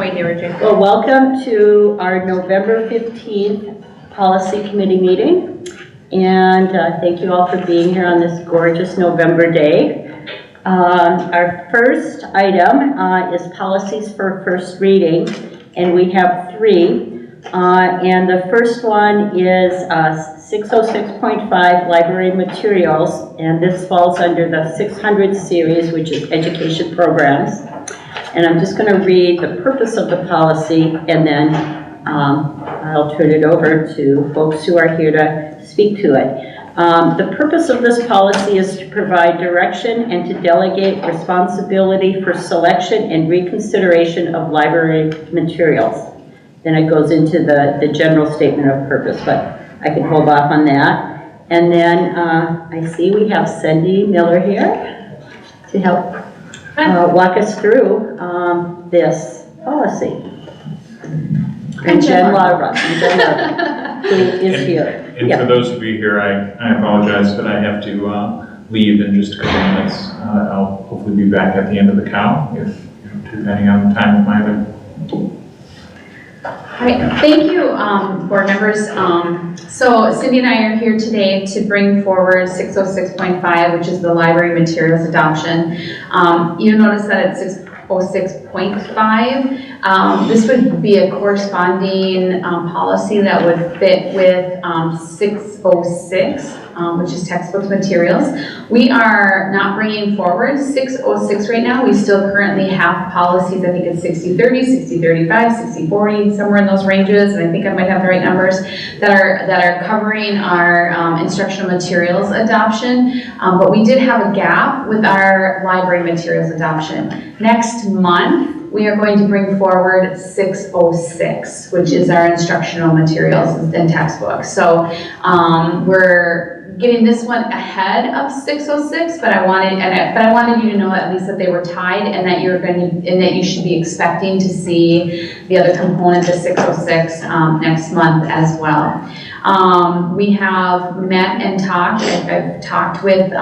you do, Richard? Well, welcome to our November 15th Policy Committee meeting. And thank you all for being here on this gorgeous November day. Our first item is policies for first reading, and we have 3. And the first one is 606.5 library materials, and this falls under the 600 series, which is education programs. And I'm just going to read the purpose of the policy, and then I'll turn it over to folks who are here to speak to it. The purpose of this policy is to provide direction and to delegate responsibility for selection and reconsideration of library materials. Then it goes into the general statement of purpose, but I can hold off on that. And then I see we have Cindy Miller here to help walk us through this policy. And Jen Lara, who is here. And for those of you here, I apologize, but I have to leave in just a couple of minutes. I'll hopefully be back at the end of the count, depending on the time of my other. All right, thank you, board members. So Cindy and I are here today to bring forward 606.5, which is the library materials adoption. You'll notice that it's 606.5. This would be a corresponding policy that would fit with 606, which is textbooks materials. We are not bringing forward 606 right now. We still currently have policies. I think it's 60-30, 60-35, 60-40, somewhere in those ranges, and I think I might have the right numbers that are covering our instructional materials adoption. But we did have a gap with our library materials adoption. Next month, we are going to bring forward 606, which is our instructional materials and textbooks. So we're getting this one ahead of 606, but I wanted you to know at least that they were tied, and that that you should be expecting to see the other component of 606 next month as well. We have met and talked. I've talked with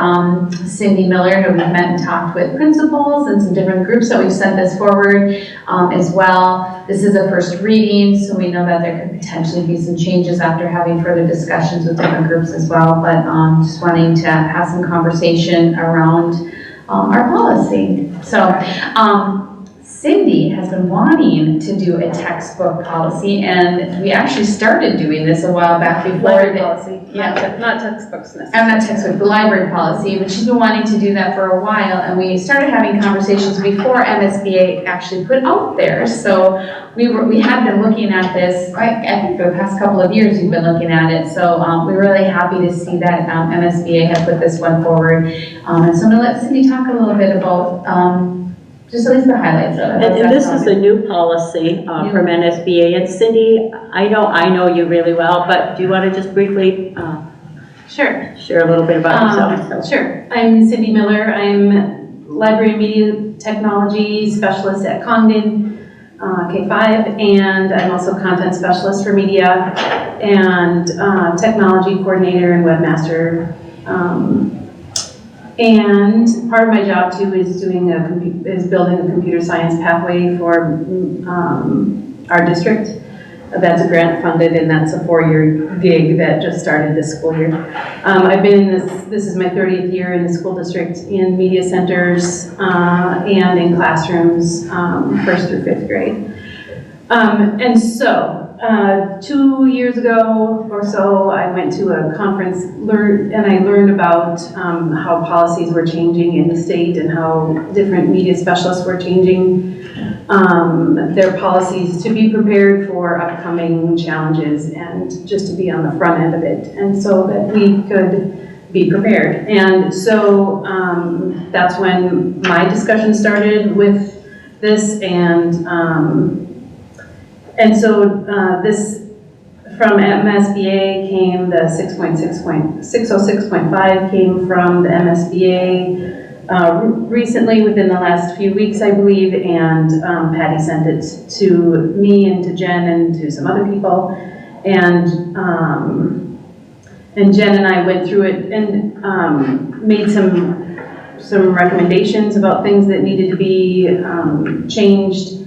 Cindy Miller, who we've met and talked with principals and some different groups that we've sent this forward as well. This is a first reading, so we know that there could potentially be some changes after having further discussions with different groups as well, but just wanting to have some conversation around our policy. So Cindy has been wanting to do a textbook policy, and we actually started doing this a while back before. Library policy, yeah, not textbooks necessarily. I'm not textbook, the library policy, but she's been wanting to do that for a while, and we started having conversations before MSBA actually put out there. So we had been looking at this, I think for the past couple of years we've been looking at it. So we're really happy to see that MSBA had put this one forward. And so I'm going to let Cindy talk a little bit about just at least the highlights of it. And this is a new policy from NSBA. And Cindy, I know you really well, but do you want to just briefly Sure. share a little bit about yourself? Sure. I'm Cindy Miller. I'm Library Media Technology Specialist at Congdon K5, and I'm also Content Specialist for Media and Technology Coordinator and Webmaster. And part of my job too is building a computer science pathway for our district. That's a grant funded, and that's a 4-year gig that just started this school year. I've been in this is my 30th year in the school district in media centers and in classrooms, 1st through 5th grade. And so 2 years ago or so, I went to a conference and I learned about how policies were changing in the state and how different media specialists were changing their policies to be prepared for upcoming challenges and just to be on the front end of it, and so that we could be prepared. And so that's when my discussion started with this, and so this from MSBA came the 606.5 came from the MSBA recently within the last few weeks, I believe, and Patty sent it to me and to Jen and to some other people, and Jen and I went through it and made some recommendations about things that needed to be changed.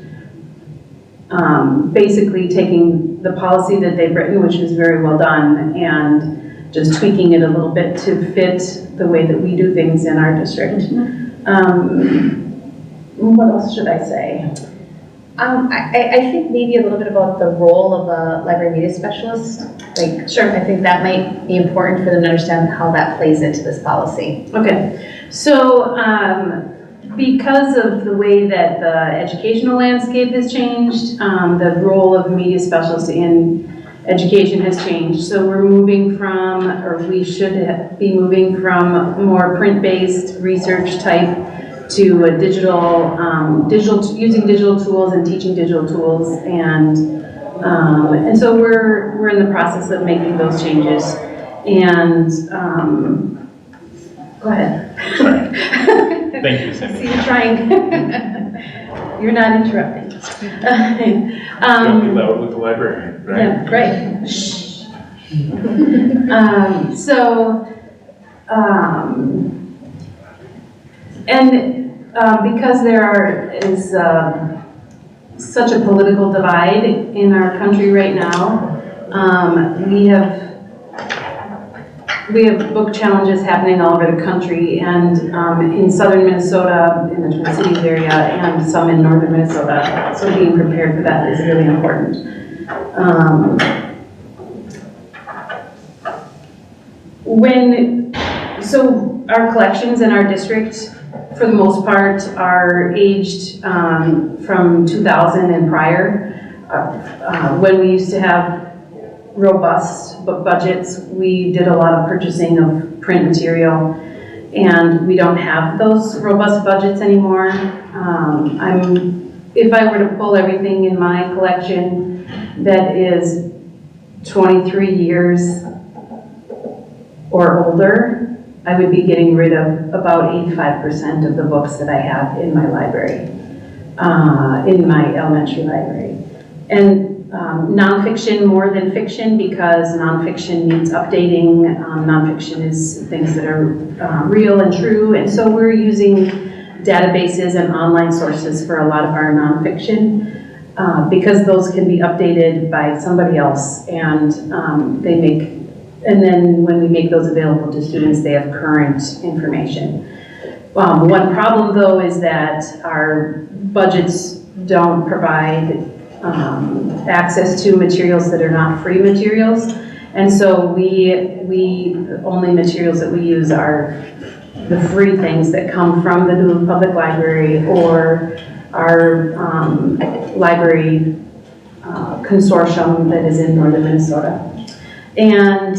basically taking the policy that they've written, which is very well done, and just tweaking it a little bit to fit the way that we do things in our district. What else should I say? I think maybe a little bit about the role of a library media specialist. Like, Sure. I think that might be important for them to understand how that plays into this policy. Okay, so because of the way that the educational landscape has changed, the role of media specialists in education has changed. So we're moving from, or we should be moving from more print-based research type to a using digital tools and teaching digital tools, and so we're in the process of making those changes. And go ahead. Thank you, Cindy. See, you're trying. You're not interrupting. Don't be loud with the librarian, right? Yeah, right. Shh. Because there is such a political divide in our country right now, we have book challenges happening all over the country, and in southern Minnesota, in the Twin Cities area, and some in northern Minnesota. So being prepared for that is really important. So our collections in our district, for the most part, are aged from 2000 and prior. When we used to have robust book budgets, we did a lot of purchasing of print material, and we don't have those robust budgets anymore. If I were to pull everything in my collection that is 23 years or older, I would be getting rid of about 85% of the books that I have in my library, in my elementary library. And nonfiction more than fiction, because nonfiction needs updating. Nonfiction is things that are real and true, and so we're using databases and online sources for a lot of our nonfiction, because those can be updated by somebody else, and and then when we make those available to students, they have current information. One problem, though, is that our budgets don't provide access to materials that are not free materials, and so the only materials that we use are the free things that come from the Duluth Public Library or our library consortium that is in northern Minnesota. And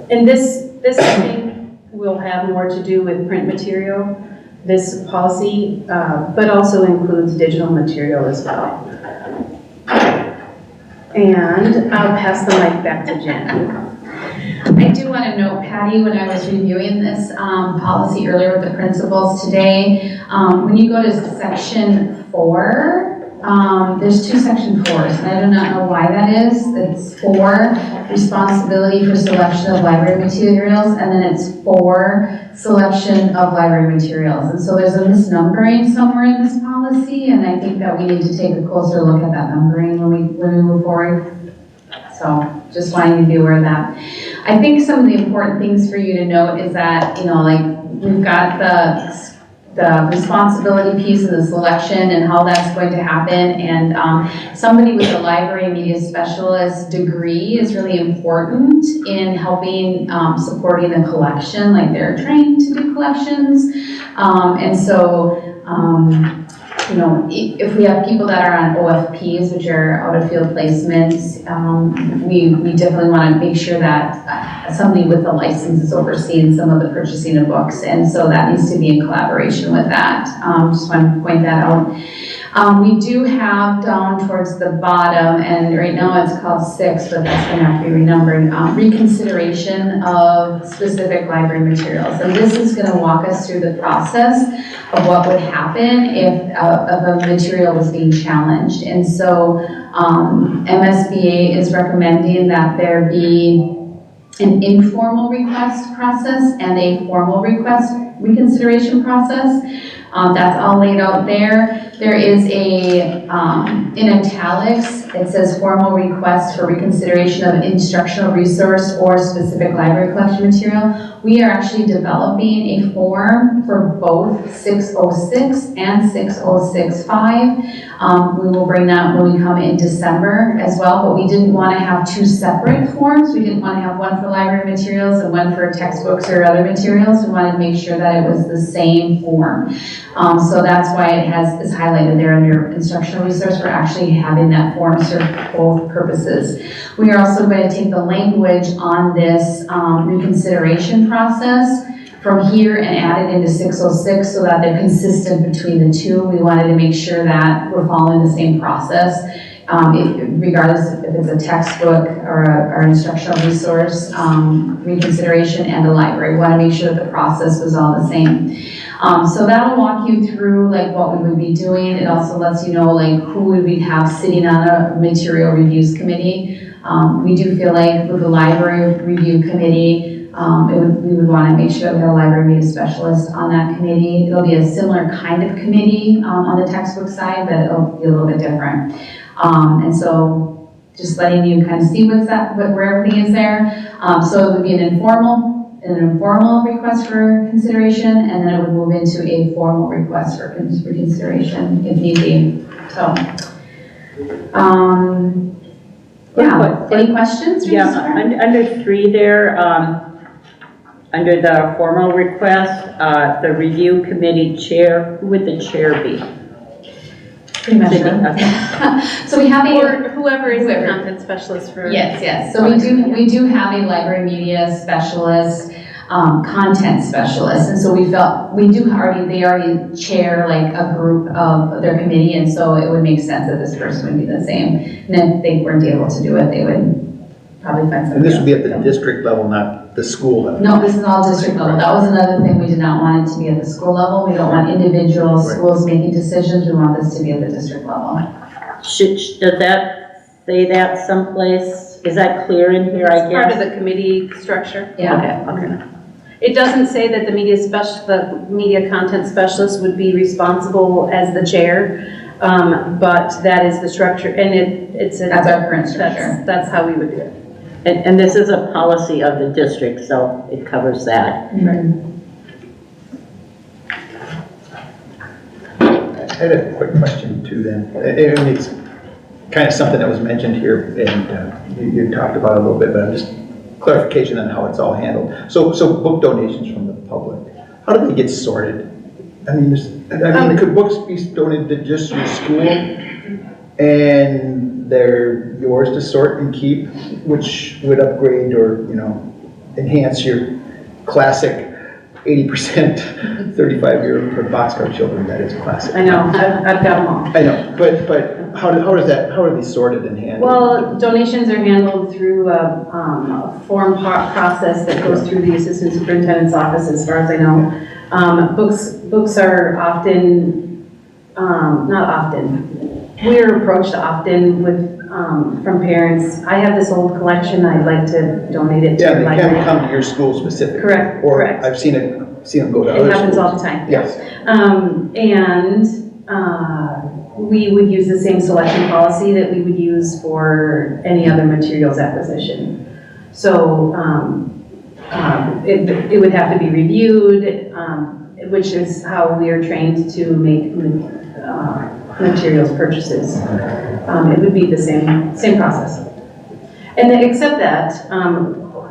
and this I think will have more to do with print material, this policy, but also includes digital material as well. And I'll pass the mic back to Jen. I do want to note, Patty, when I was reviewing this policy earlier with the principals today, when you go to section 4, there's 2 section 4s, and I do not know why that is. It's 4, responsibility for selection of library materials, and then it's 4, selection of library materials. And so there's a misnumbering somewhere in this policy, and I think that we need to take a closer look at that numbering when we move forward. So just wanting you to be aware of that. I think some of the important things for you to note is that, we've got the responsibility piece of the selection and how that's going to happen, and somebody with a library media specialist degree is really important in helping supporting the collection, like they're trained to do collections, and so if we have people that are on OFPs, which are out of field placements, we definitely want to make sure that somebody with a license is overseeing some of the purchasing of books, and so that needs to be in collaboration with that. Just want to point that out. We do have down towards the bottom, and right now it's called 6, but that's going to have to be renumbered, reconsideration of specific library materials. And this is going to walk us through the process of what would happen if a material was being challenged. And so MSBA is recommending that there be an informal request process and a formal request reconsideration process. That's all laid out there. There is a, in italics, it says formal request for reconsideration of instructional resource or specific library collection material. We are actually developing a form for both 606 and 6065. We will bring that when we come in December as well, but we didn't want to have two separate forms. We didn't want to have one for library materials and one for textbooks or other materials. We wanted to make sure that it was the same form. So that's why it is highlighted there under instructional resource. We're actually having that form serve both purposes. We are also going to take the language on this reconsideration process from here and add it into 606 so that they're consistent between the two. We wanted to make sure that we're following the same process. Regardless if it's a textbook or instructional resource, reconsideration and a library. We want to make sure that the process was all the same. So that'll walk you through like what we would be doing. It also lets you know like who would we have sitting on a material reviews committee. We do feel like with the library review committee, we would want to make sure that we have a library media specialist on that committee. It'll be a similar kind of committee on the textbook side, but it'll be a little bit different. And so just letting you kind of see where everything is there. So it would be an informal request for consideration, and then it would move into a formal request for consideration if need be. So, yeah, any questions? Yeah, under 3 there, under the formal request, the review committee chair, who would the chair be? Pretty much. So we have Or whoever is the content specialist for. Yes. So we do have a library media specialist, content specialist, and so we felt they already chair like a group of their committee, and so it would make sense that this person would be the same. And if they weren't able to do it, they would probably find somebody. And this would be at else the district level, not the school level? No, this is all district level. That was another thing. We did not want it to be at the school level. We don't want individual schools making decisions. We want this to be at the district level. Does that say that someplace? Is that clear in here, I It's part of guess? the committee structure. Yeah. Okay. It doesn't say that the media content specialist would be responsible as the chair, but that is the structure, and That's our current structure. That's how we would do it. And this is a policy of the district, so it covers that. I had a quick question too then. It's kind of something that was mentioned here and you talked about it a little bit, but just clarification on how it's all handled. So book donations from the public, how do they get sorted? I mean, could books be donated to just your school and they're yours to sort and keep, which would upgrade or, enhance your classic 80% 35-year for boxcar children? That is classic. I know, I've got them all. I know, but how are these sorted and handled? Well, donations are handled through a form process that goes through the assistant superintendent's office, as far as I know. Books are often, not often, we're approached often with, from parents. I have this old collection, I'd like to donate it to Yeah, your they library. can come to your school specifically. Correct, Or correct. I've seen them go to other schools. It happens all the time. Yes. We would use the same selection policy that we would use for any other materials acquisition. So it would have to be reviewed, which is how we are trained to make materials purchases. It would be the same process. And then, except that,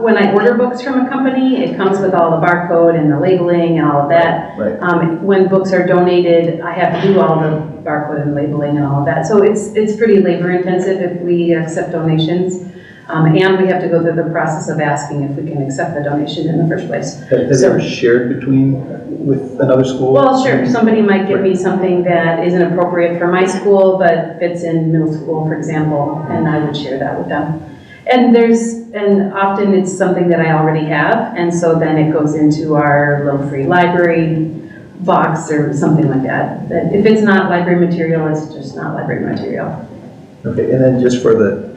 when I order books from a company, it comes with all the barcode and the labeling and all of that. Right. When books are donated, I have to do all the barcode and labeling and all of that. So it's pretty labor intensive if we accept donations. And we have to go through the process of asking if we can accept the donation in the first place. Has it ever shared with another school? Well, sure, somebody might give me something that isn't appropriate for my school, but fits in middle school, for example, and I would share that with them. And often it's something that I already have, and so then it goes into our little free library box or something like that. But if it's not library material, it's just not library material. Okay, and then just for the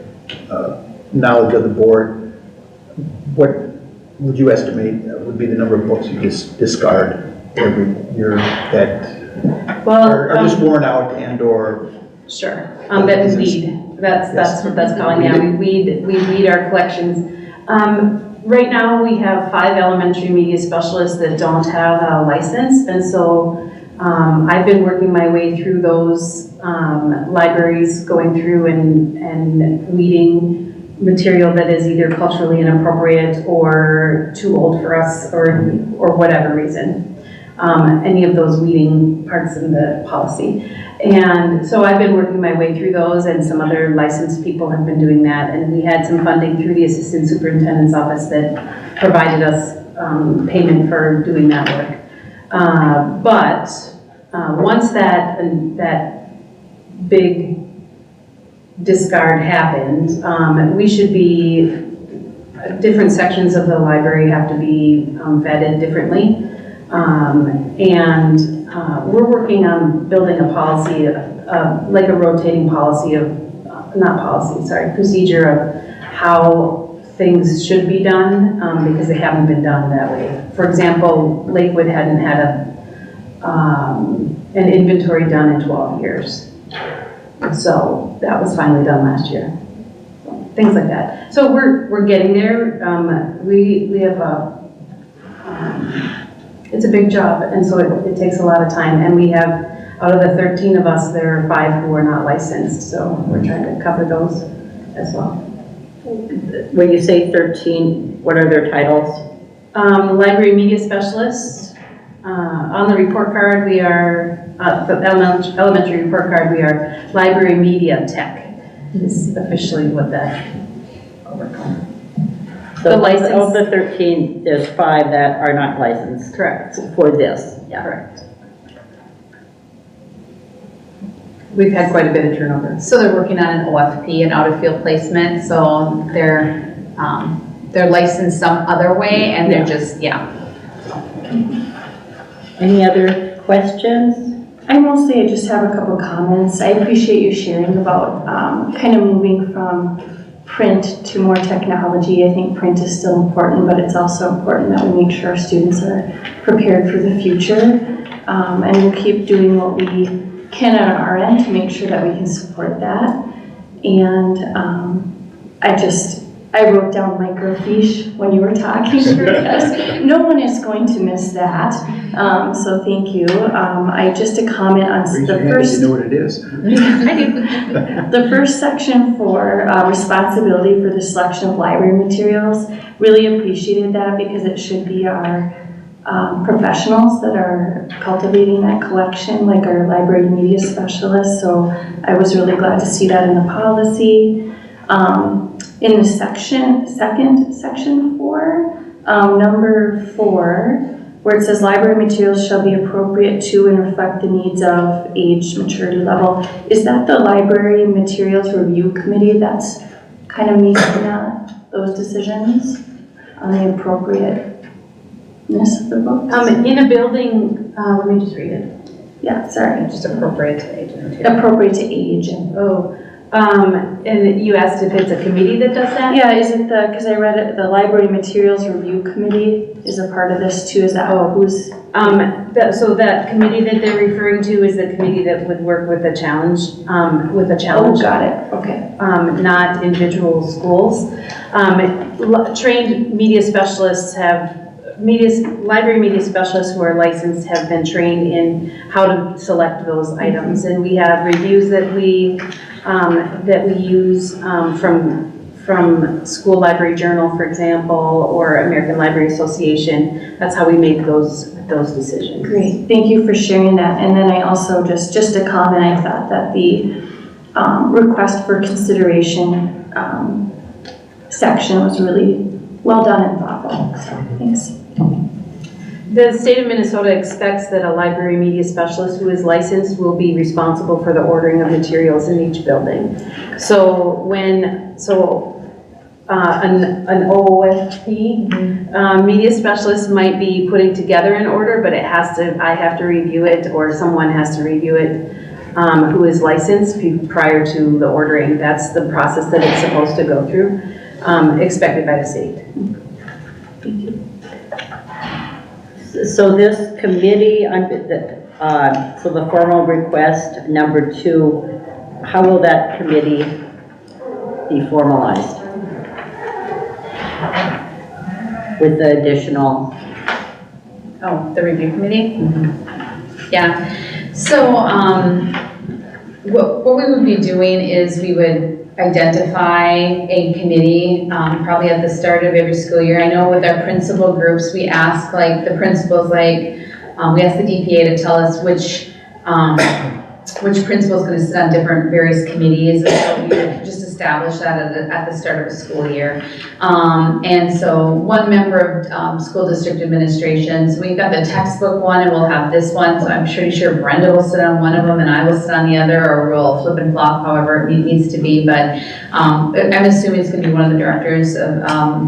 knowledge of the board, what would you estimate would be the number of books you just discard every year that Well, are just worn out and or? sure, that we weed, that's what that's calling, yeah, we weed our collections. Right now, we have 5 elementary media specialists that don't have a license, and so I've been working my way through those libraries, going through and weeding material that is either culturally inappropriate or too old for us or whatever reason. Any of those weeding parts in the policy. And so I've been working my way through those, and some other licensed people have been doing that, and we had some funding through the Assistant Superintendent's Office that provided us payment for doing that work. But once that big discard happened, we should be, different sections of the library have to be vetted differently. We're working on building a policy, like a rotating policy of, procedure of how things should be done, because they haven't been done that way. For example, Lakewood hadn't had an inventory done in 12 years. So that was finally done last year. Things like that. So we're getting there. We have it's a big job, and so it takes a lot of time. And we have, out of the 13 of us, there are 5 who are not licensed, so we're trying to cover those as well. When you say 13, what are their titles? Library media specialists. On the report card, we are, the elementary report card, we are library media tech, is officially what that we're calling. So The license- of the 13, there's 5 that are not licensed. Correct. For this. Yeah. Correct. We've had quite a bit of turnover. So they're working on an OFP, an out-of-field placement, so they're licensed some other way, and they're just, Any other questions? I just have a couple comments. I appreciate you sharing about kind of moving from print to more technology. I think print is still important, but it's also important that we make sure our students are prepared for the future. And we'll keep doing what we can on our end to make sure that we can support that. And I wrote down microfiche when you were talking because no one is going to miss that. So thank you. Just a comment on the first. You know what it is. The first section for responsibility for the selection of library materials, really appreciated that because it should be our professionals that are cultivating that collection, like our library media specialists. So I was really glad to see that in the policy. In the section 4, number 4, where it says library materials shall be appropriate to and reflect the needs of age maturity level. Is that the library materials review committee that's kind of making those decisions on the appropriateness of the books? In a building, let me just read it. Yeah, sorry. just appropriate to age. Appropriate to age. And you asked if it's a committee that does that? Yeah, is it because I read it, the library materials review committee is a part of this too, is that who's? So that committee that they're referring to is the committee that would work with a challenge, Oh, got it, okay. Not individual schools. Trained media specialists library media specialists who are licensed have been trained in how to select those items. And we have reviews that we use from School Library Journal, for example, or American Library Association. That's how we make those decisions. Great, thank you for sharing that. And then I also, just a comment, I thought that the request for consideration section was really well done and thoughtful, so thanks. The state of Minnesota expects that a library media specialist who is licensed will be responsible for the ordering of materials in each building. So an OFP media specialist might be putting together an order, but I have to review it, or someone has to review it who is licensed prior to the ordering. That's the process that it's supposed to go through, expected by the state. Thank you. So this committee, under the, so the formal request number 2, how will that committee be formalized? With the additional, Oh, the review committee? Yeah, so, what we would be doing is we would identify a committee, probably at the start of every school year. I know with our principal groups, we ask like the principals, we ask the DPA to tell us which principal is going to sit on different various committees, and so we would just establish that at the start of the school year. And so one member of school district administration, so we've got the textbook one and we'll have this one, so I'm pretty sure Brenda will sit on one of them and I will sit on the other, or we'll flip and flop, however it needs to be, but I'm assuming it's going to be one of the directors of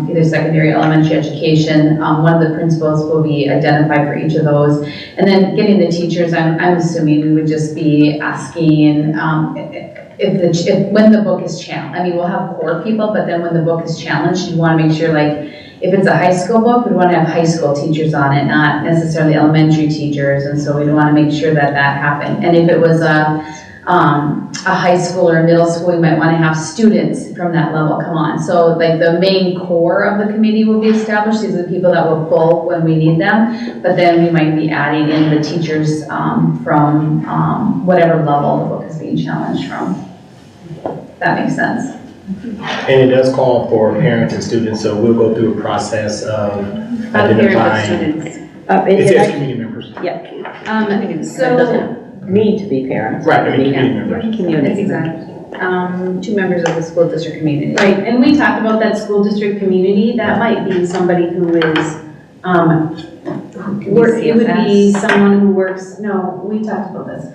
either secondary or elementary education. One of the principals will be identified for each of those, and then getting the teachers, I'm assuming we would just be asking if when the book is challenged. I mean, we'll have core people, but then when the book is challenged, you want to make sure, like, if it's a high school book, we want to have high school teachers on it, not necessarily elementary teachers, and so we want to make sure that that happened. And if it was a high school or a middle school, we might want to have students from that level come on. So like the main core of the committee will be established. These are the people that will pull when we need them, but then we might be adding in the teachers from whatever level the book is being challenged from. That makes sense. And it does call for parents and students, so we'll go through a process of identifying. students. It says community members. yeah, it So, doesn't need to be parents. Right, I mean, Yeah. community members. Community. Exactly. 2 members of the school district community. right, and we talked about that school district community, that might be somebody who is, it would be someone who works, no, we talked about this.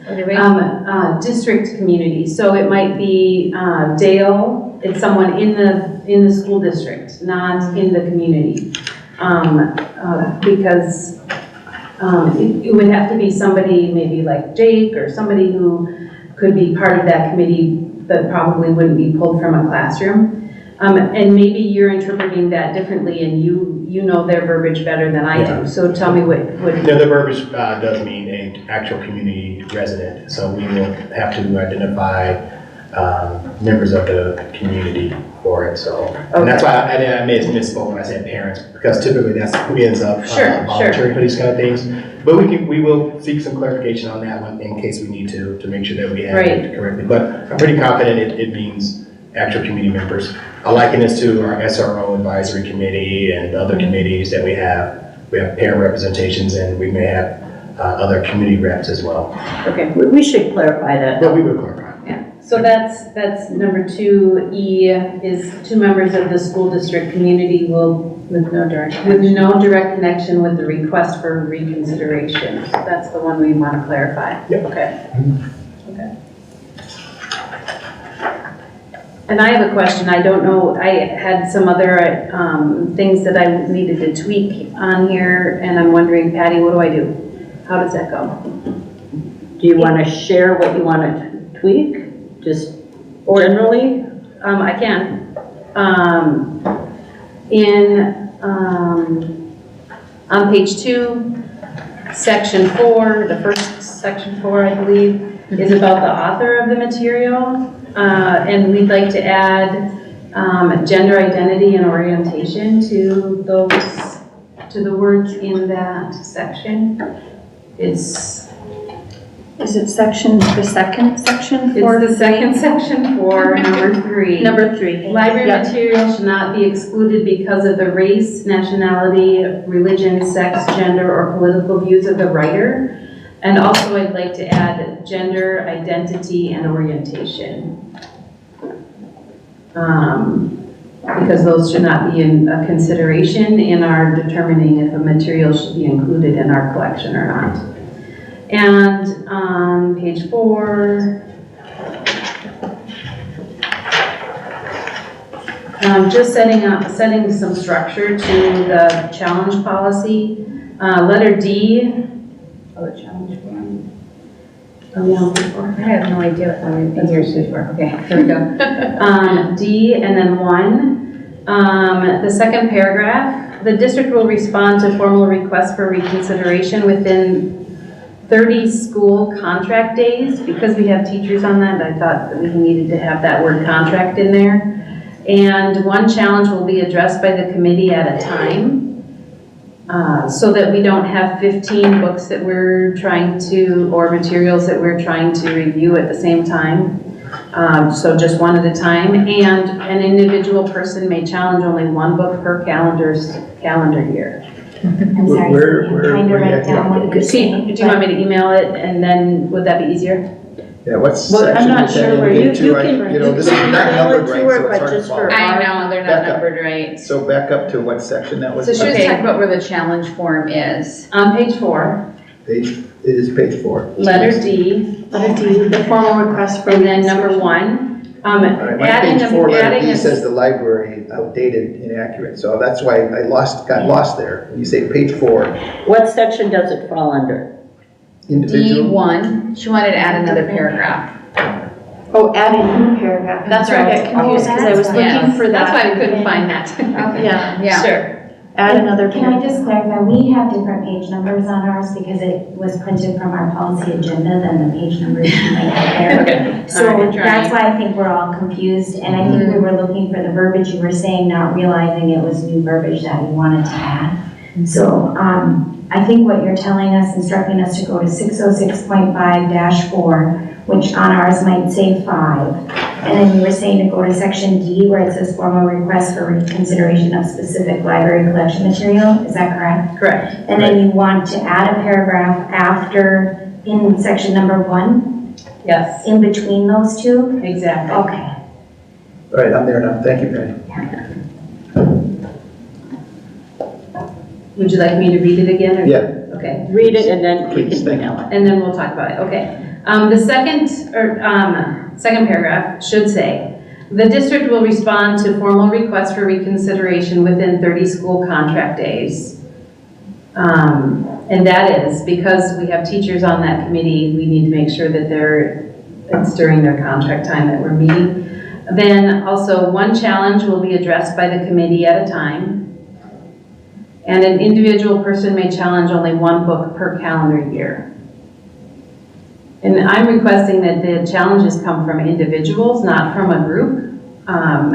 District community, so it might be, Dale, it's someone in the school district, not in the community. Because, it would have to be somebody maybe like Jake, or somebody who could be part of that committee, but probably wouldn't be pulled from a classroom. And maybe you're interpreting that differently, and you know their verbiage better than I Yeah. do, so tell me what. No, the verbiage does mean an actual community resident, so we will have to identify members of the community for it, so. And that's why I may have misspoke when I said parents, because typically that's who ends up volunteering for these kind of things. But we will seek some clarification on that one in case we need to make sure that we have it correctly. But I'm pretty confident it means actual community members. I liken this to our SRO advisory committee and other committees that we have. We have parent representations, and we may have other community reps as well. Okay, we should clarify that. But we will clarify. So that's number 2E, is 2 members of the school district community will, with no direct connection with the request for reconsideration. So that's the one we want to clarify. Yep. Okay. Okay. And I have a question. I don't know, I had some other things that I needed to tweak on here, and I'm wondering, Patty, what do I do? How does that go? Do you want to share what you want to tweak? Just generally? I can. On page 2, section 4, the first section 4, I believe, is about the author of the material. And we'd like to add gender identity and orientation to the words in that section. Is it the second section? It's the second section for number 3. Number 3. Library Yep. material should not be excluded because of the race, nationality, religion, sex, gender, or political views of the writer. And also I'd like to add gender, identity, and orientation. Because those should not be in a consideration in our determining if a material should be included in our collection or not. And on page 4, just setting some structure to the challenge policy. Letter D. Oh, the challenge one. Oh, yeah, I have no idea what I'm here's for. Okay, here we go. D and then 1. The second paragraph, the district will respond to formal requests for reconsideration within 30 school contract days. Because we have teachers on that, I thought that we needed to have that word contract in there. And one challenge will be addressed by the committee at a time, so that we don't have 15 books that we're trying to, or materials that we're trying to review at the same time. So just one at a time, and an individual person may challenge only one book per calendar year. I'm sorry, Where- I'm where- trying to where you write at? down what you're saying. Do you want me to email it, and then, would that be easier? Yeah, what's Well, I'm section not is that sure where you into? I- can, You know, this is not email numbered it right, to her, so it's but hard to just for follow. I know, they're not Back up. numbered right. So back up to what section that was? So she was Okay. talking about where the challenge form is. On page 4, Page, it is page 4. letter D, Letter D, the formal request for. and then number 1, All right, my adding page 4, letter adding D a- says the library outdated, inaccurate, so that's why I got lost there. When you say page 4, what section does it fall under? individual. D1, she wanted to add another paragraph. Oh, add a new paragraph. That's where I got confused because I was Oh, looking that's for that. that's why I couldn't find that. Yeah, Yeah. Sure. add another Can I paragraph. just clarify, we have different page numbers on ours because it was printed from our policy agenda than the page numbers you might have there. Okay. So All right, that's trying. why I think we're all confused, and I think we were looking for the verbiage you were saying, not realizing it was new verbiage that you wanted to add. So, I think what you're telling us, instructing us to go to 606.5-4, which on ours might say 5. And then you were saying to go to section D where it says formal request for reconsideration of specific library collection material, is that correct? Correct. And then you want to add a paragraph after, in section number 1, Yes, in between those two? exactly. Okay. All right, I'm there now, thank you, Patty. Would you like me to read it again? Or? Yeah. Okay. Read it and then you Please, can thank you. email it. And then we'll talk about it, okay. The second paragraph should say, the district will respond to formal requests for reconsideration within 30 school contract days. And that is because we have teachers on that committee, we need to make sure that it's during their contract time that we're meeting. Then also, one challenge will be addressed by the committee at a time. And an individual person may challenge only one book per calendar year. And I'm requesting that the challenges come from individuals, not from a group. Are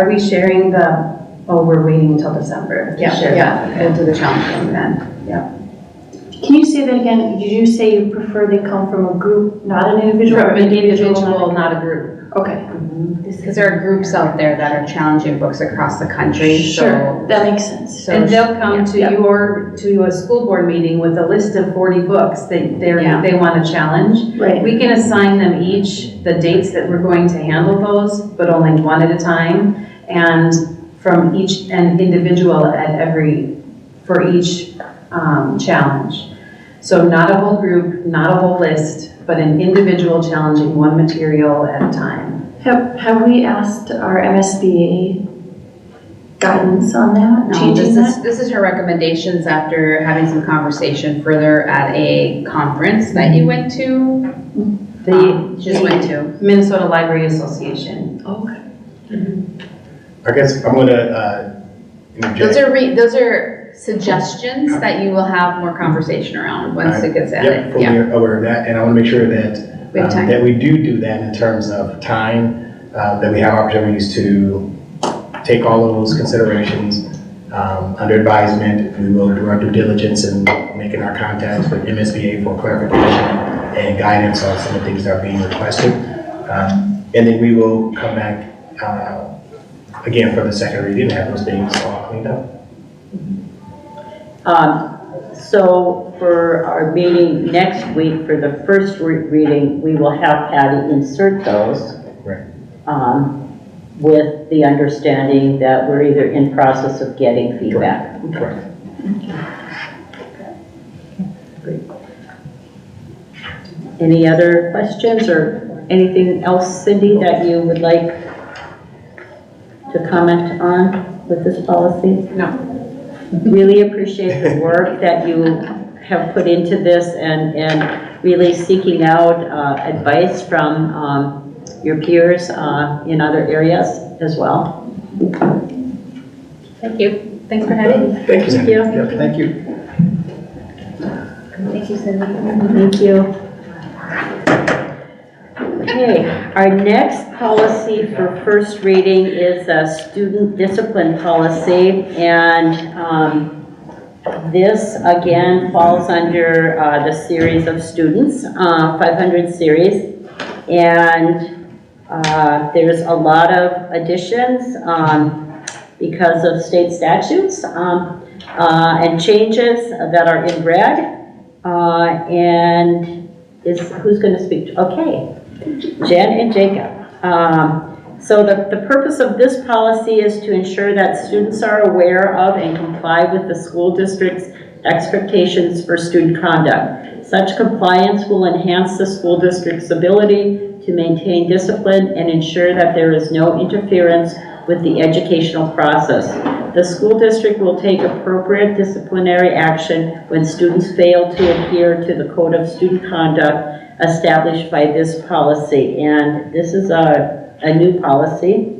we sharing we're waiting until December to share that. We'll do the challenge form then. Can you say that again? Did you say you prefer they come from a group, not an individual? From or an individual, not a group. Okay, Because there are groups out there that are challenging books across the country, sure, so. that makes sense. So And they'll come to yeah. to a school board meeting with a list of 40 books that they want to challenge. Right, We can assign them each the dates that we're going to handle those, but only one at a time. And from each, an individual for each challenge. So not a whole group, not a whole list, but an individual challenging one material at a time. have we asked our MSBA guidance on that, No, changing that? this is her recommendations after having some conversation further at a conference that you went to. Just went to. Minnesota Library Association. Okay. I guess I'm gonna interject. Those are suggestions that you will have more conversation around once it gets Yep, added. fully aware of that, and I want to make sure that We have time. that we do that in terms of time, that we have opportunities to take all of those considerations under advisement. We will do our due diligence in making our contacts with MSBA for clarification and guidance on some of the things that are being requested, and then we will come back again for the second reading and have those things all cleaned up. So for our meeting next week, for the first reading, we will have Patty insert those. Right. With the understanding that we're either in process of getting feedback. Correct. Any other questions or anything else, Cindy, that you would like to comment on with this policy? No. Really appreciate the work that you have put into this and really seeking out advice from your peers in other areas as well. Thank you. Thanks for having me. Thank you, Cindy. Yeah, thank you. Thank you, Cindy. Thank you. Okay, our next policy for first reading is a student discipline policy, and this again falls under the series of students, 500 series, and there's a lot of additions because of state statutes and changes that are in red. And who's going to speak? Okay, Jen and Jacob. So the purpose of this policy is to ensure that students are aware of and comply with the school district's expectations for student conduct. Such compliance will enhance the school district's ability to maintain discipline and ensure that there is no interference with the educational process. The school district will take appropriate disciplinary action when students fail to adhere to the code of student conduct established by this policy. And this is a new policy.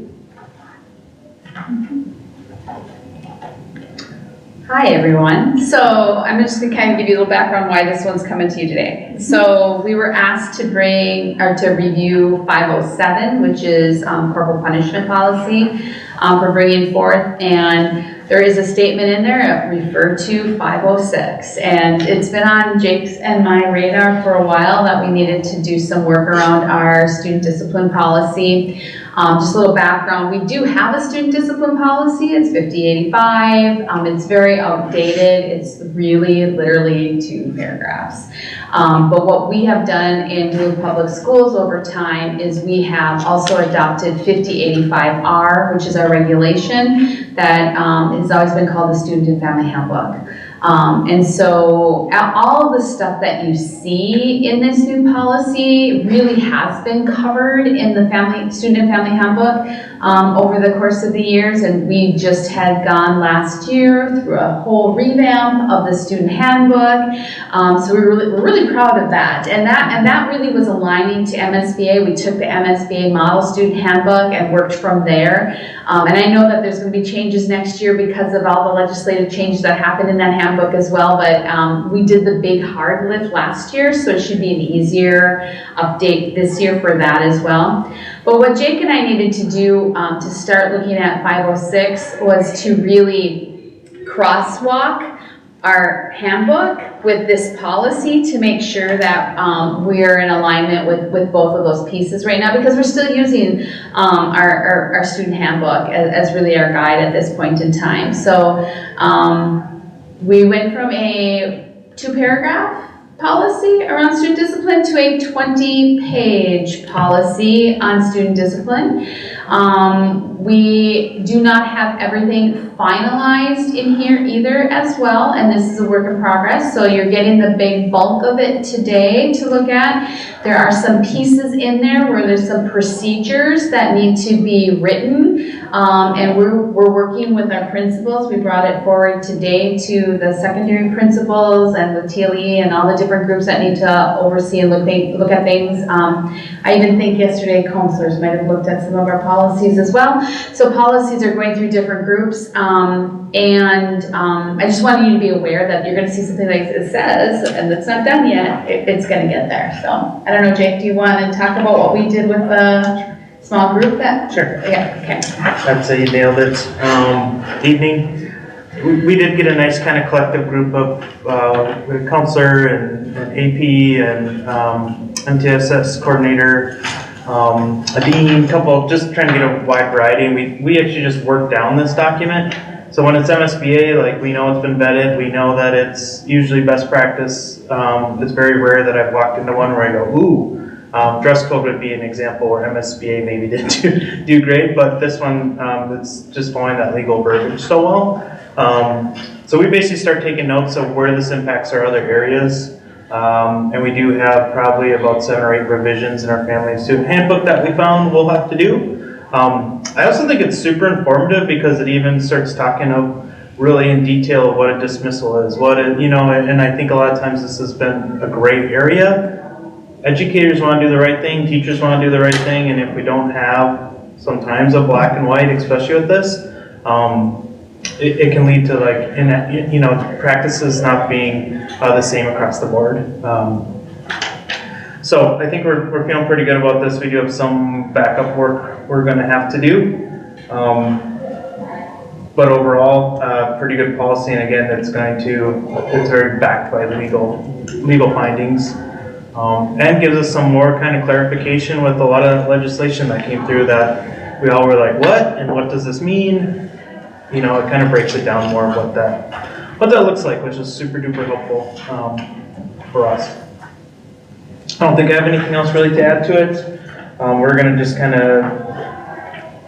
Hi, everyone. So I'm just going to kind of give you a little background why this one's coming to you today. So we were asked to review 507, which is corporal punishment policy, for bringing forth, and there is a statement in there referred to 506, and it's been on Jake's and my radar for a while that we needed to do some work around our student discipline policy. Just a little background, we do have a student discipline policy. It's 5085. It's very outdated. It's really literally 2 paragraphs. But what we have done in Duluth Public Schools over time is we have also adopted 5085R, which is our regulation that has always been called the Student and Family Handbook. And so all of the stuff that you see in this new policy really has been covered in the Student and Family Handbook over the course of the years, and we just had gone last year through a whole revamp of the Student Handbook. So we're really proud of that, and that really was aligning to MSBA. We took the MSBA Model Student Handbook and worked from there. And I know that there's going to be changes next year because of all the legislative changes that happened in that handbook as well, but we did the big hard lift last year, so it should be an easier update this year for that as well. But what Jake and I needed to do to start looking at 506 was to really crosswalk our handbook with this policy to make sure that we're in alignment with both of those pieces right now, because we're still using our student handbook as really our guide at this point in time. So we went from a 2-paragraph policy around student discipline to a 20-page policy on student discipline. We do not have everything finalized in here either as well, and this is a work in progress, so you're getting the big bulk of it today to look at. There are some pieces in there where there's some procedures that need to be written, and we're working with our principals. We brought it forward today to the secondary principals and the TLE and all the different groups that need to oversee and look at things. I even think yesterday counselors might have looked at some of our policies as well. So policies are going through different groups, and I just wanted you to be aware that you're going to see something like it says, and it's not done yet. It's going to get there. So I don't know, Jake, do you want to talk about what we did with the small group? Sure. Yeah. Okay. I'd say you nailed it. Evening. We did get a nice kind of collective group of a counselor and AP and MTSS coordinator, a dean, couple, just trying to get a wide variety. And we actually just worked down this document. So when it's MSBA, like, we know it's been vetted, we know that it's usually best practice. It's very rare that I've walked into one where I go, ooh, dress code would be an example where MSBA maybe didn't do great, but this one, it's just following that legal verbiage so well. So we basically start taking notes of where this impacts our other areas. And we do have probably about 7 or 8 revisions in our family student handbook that we found we'll have to do. I also think it's super informative because it even starts talking of really in detail of what a dismissal is, and I think a lot of times this has been a great area. Educators want to do the right thing, teachers want to do the right thing, and if we don't have sometimes a black and white, especially with this, it can lead to like, practices not being the same across the board. So I think we're feeling pretty good about this. We do have some backup work we're gonna have to do. But overall, pretty good policy, and again, it's very backed by legal findings. And gives us some more kind of clarification with a lot of legislation that came through that we all were like, what? And what does this mean? It kind of breaks it down more of what that looks like, which is super duper helpful for us. I don't think I have anything else really to add to it. We're gonna just kind of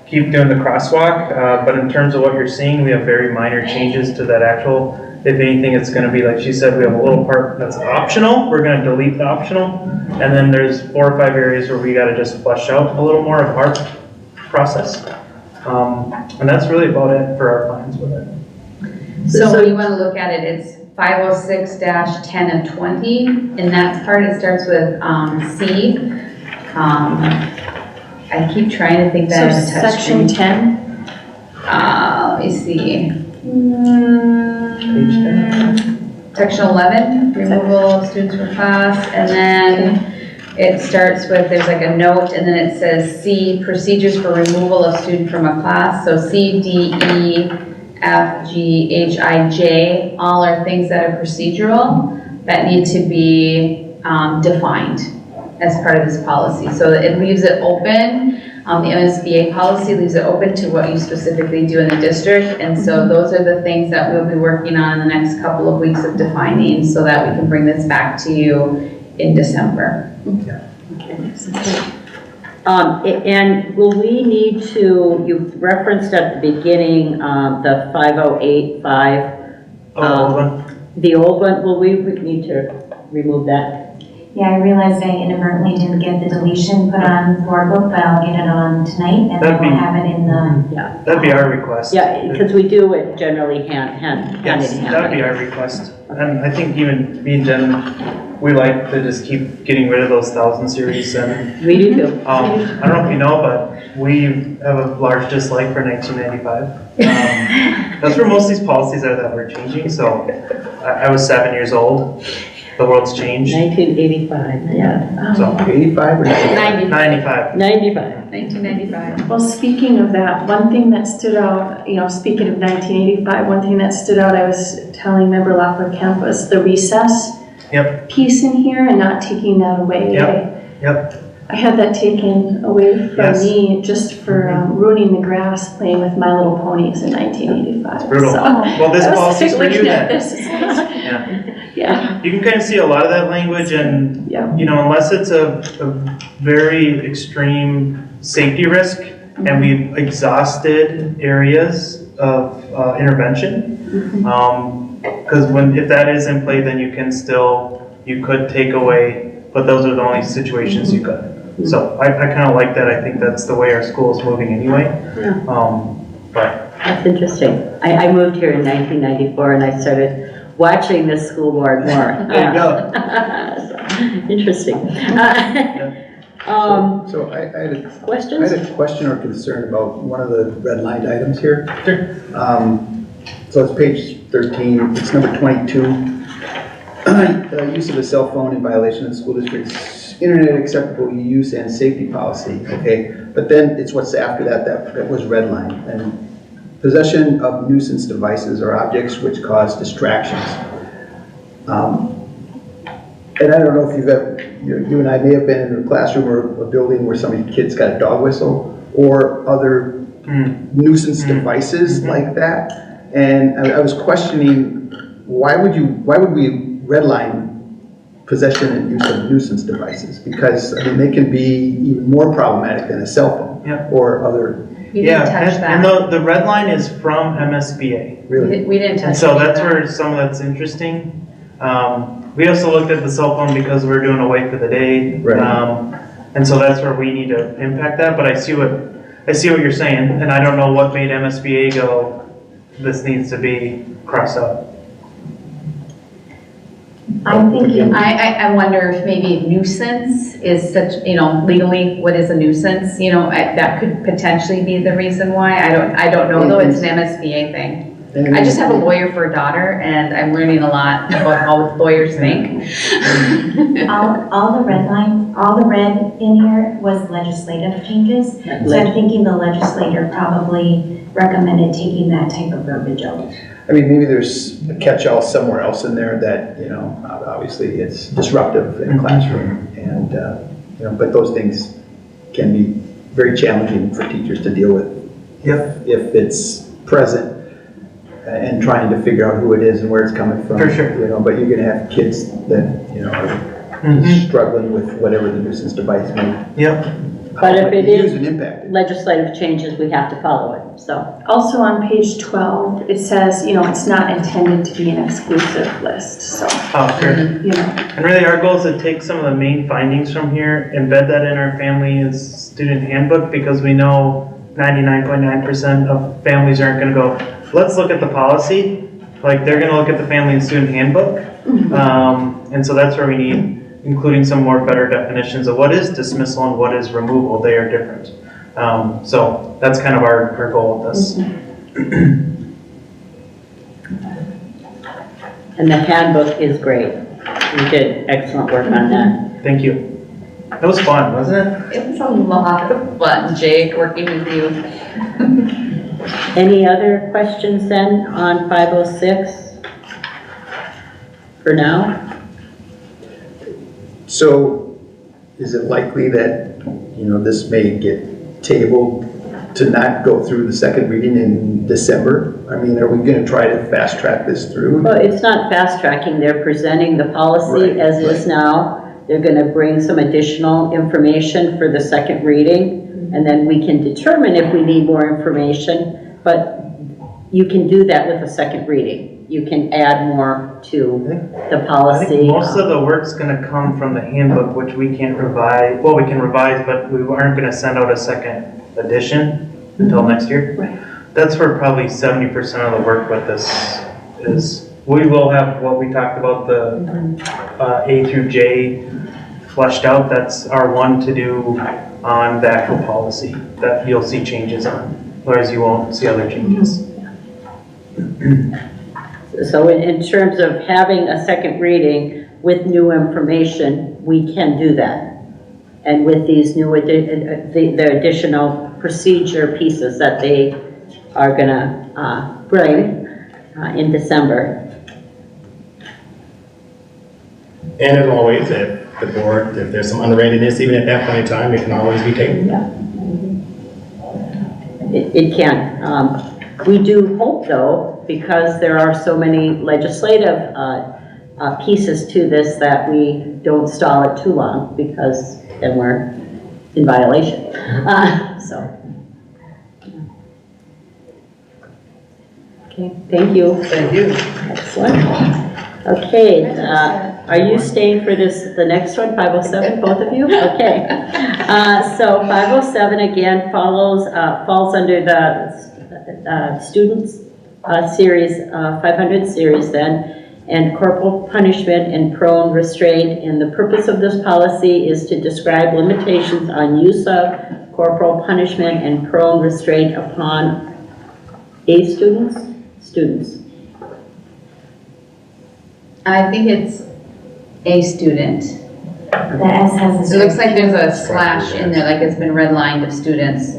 keep doing the crosswalk, but in terms of what you're seeing, we have very minor changes to that actual. If anything, it's gonna be, like she said, we have a little part that's optional. We're gonna delete the optional. And then there's 4 or 5 areas where we gotta just flesh out a little more of our process. And that's really about it for our plans with it. So when you want to look at it, it's 506-10 of 20. In that part, it starts with C. I keep trying to think that So in a touch section screen. 10, Let me see. Section 11, removal of students from class, and then it starts with, there's like a note, and then it says C, procedures for removal of student from a class. So C, D, E, F, G, H, I, J, all are things that are procedural that need to be defined as part of this policy. So it leaves it open. The MSBA policy leaves it open to what you specifically do in the district. And so those are the things that we'll be working on in the next couple of weeks of defining so that we can bring this back to you in December. And will we need to, you referenced at the beginning, the 5085, the old one, will we need to remove that? Yeah, I realized I inadvertently didn't get the deletion put on board book, but I'll get it on tonight and then we'll have it in the. Yeah. That'd be our request. Yeah, because we do it generally hand Yes, in hand. that'd be our request. And I think even me and Jen, we like to just keep getting rid of those 1000 series. And We do too. I don't know if you know, but we have a large dislike for 1995. That's where most of these policies are that we're changing. So I was 7 years old. The world's changed. 1985, yeah. So 85 or 95? 95. 1995. well, speaking of that, one thing that stood out, speaking of 1985, one thing that stood out, I was telling member Loeffler Kemp was the recess piece in here and not taking that away. Yep. I had that taken away from me just for ruining the grass playing with My Little Ponies in 1985. It's brutal. So, Well, this I was policy's for you looking at then. this. Yeah. You can kind of see a lot of that language and, Yeah. unless it's a very extreme safety risk and we've exhausted areas of intervention, because if that is in play, then you could take away, but those are the only situations you could. So I kind of like that. I think that's the way our school is moving anyway. But That's interesting. I moved here in 1994 and I started watching the school board more. There you go. Interesting. So I had a Questions? question or concern about one of the redlined items here. Sure. So it's page 13, it's number 22. Use of a cell phone in violation of the school district's internet acceptable use and safety policy, okay? But then it's what's after that was redlined. And possession of nuisance devices or objects which cause distractions. And I don't know if you and I may have been in a classroom or a building where some kid's got a dog whistle or other nuisance devices like that. And I was questioning, why would we redline possession and use of nuisance devices? Because they can be even more problematic than a cell phone or other. We didn't touch that. And the red line is from MSBA. Really? We didn't touch And so any of that's that. where some of that's interesting. We also looked at the cell phone because we're doing away for the day. Right. And so that's where we need to impact that, but I see what you're saying, and I don't know what made MSBA go, this needs to be crossed out. I'm thinking, I wonder if maybe nuisance is such, legally, what is a nuisance? That could potentially be the reason why. I don't know though, it's an MSBA thing. I just have a lawyer for a daughter, and I'm learning a lot about how lawyers think. All the red in here was legislative changes. So I'm thinking the legislator probably recommended taking that type of verbiage out. I mean, maybe there's a catch-all somewhere else in there that, you know, obviously it's disruptive in a classroom, and, you know, but those things can be very challenging for teachers to deal with. Yep. If it's present and trying to figure out who it is and where it's coming from. For sure. You know, but you're gonna have kids that, you know, are struggling with whatever the nuisance device may. Yep. But if it use is and impact it. legislative changes, we have to follow it, so. Also on page 12, it says, you know, it's not intended to be an exclusive list, so, Oh, sure. you know. And really, our goal is to take some of the main findings from here, embed that in our family and student handbook, because we know 99.9% of families aren't gonna go, let's look at the policy. Like, they're gonna look at the family and student handbook. And so that's where we need, including some more better definitions of what is dismissal and what is removal. They are different. So that's kind of our goal with this. And the handbook is great. You did excellent work on that. Thank you. That was fun, wasn't it? It was a lot of fun, Jake, working with you. Any other questions then on 506 for now? So is it likely that, you know, this may get tabled to not go through the second reading in December? I mean, are we gonna try to fast track this through? Well, it's not fast tracking. They're presenting the policy Right, as is now. They're gonna bring some additional information for the second reading, and then we can determine if we need more information, but you can do that with a second reading. You can add more to the I policy. think most of the work's gonna come from the handbook, which we can't revise. Well, we can revise, but we aren't gonna send out a second edition until next year. Right. That's where probably 70% of the work with this is. We will have what we talked about, the A through J fleshed out. That's our one to do on the actual policy that you'll see changes on, whereas you won't see other changes. So in terms of having a second reading with new information, we can do that. And with these new, the additional procedure pieces that they are gonna bring in December. And as always, if the board, if there's some unreadiness, even at that point in time, it can always be tabled. It can. We do hope though, because there are so many legislative pieces to this, that we don't stall it too long, because then we're in violation. So. Okay, thank you. Thank you. Excellent. Okay, are you staying for the next one, 507, both of you? Okay. So 507 again falls under the students series, 500 series then, and corporal punishment and prone restraint. And the purpose of this policy is to describe limitations on use of corporal punishment and prone restraint upon students. I think it's a student. The S has a. It looks like there's a slash in there, like it's been redlined of students.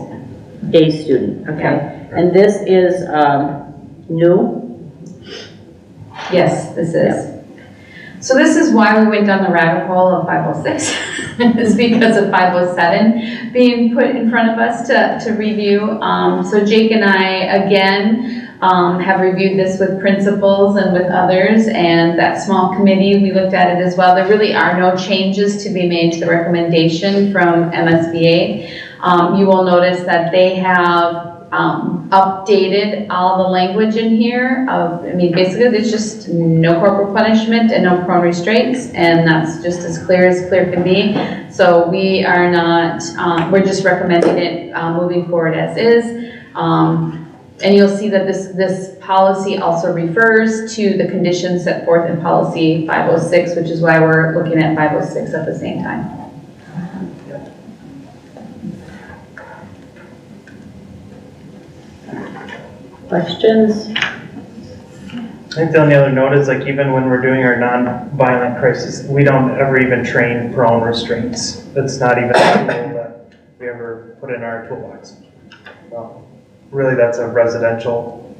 A student, okay. And this is new? Yes, this is. So this is why we went down the rabbit hole of 506. It's because of 507 being put in front of us to review. So Jake and I, again, have reviewed this with principals and with others, and that small committee, we looked at it as well. There really are no changes to be made to the recommendation from MSBA. You will notice that they have updated all the language in here basically there's just no corporal punishment and no prone restraints, and that's just as clear can be. So we are not, we're just recommending it moving forward as is. And you'll see that this policy also refers to the conditions set forth in policy 506, which is why we're looking at 506 at the same time. Questions? I think the only other note is like even when we're doing our non-violent crisis, we don't ever even train prone restraints. That's not even a tool that we ever put in our toolbox. Well, really, that's a residential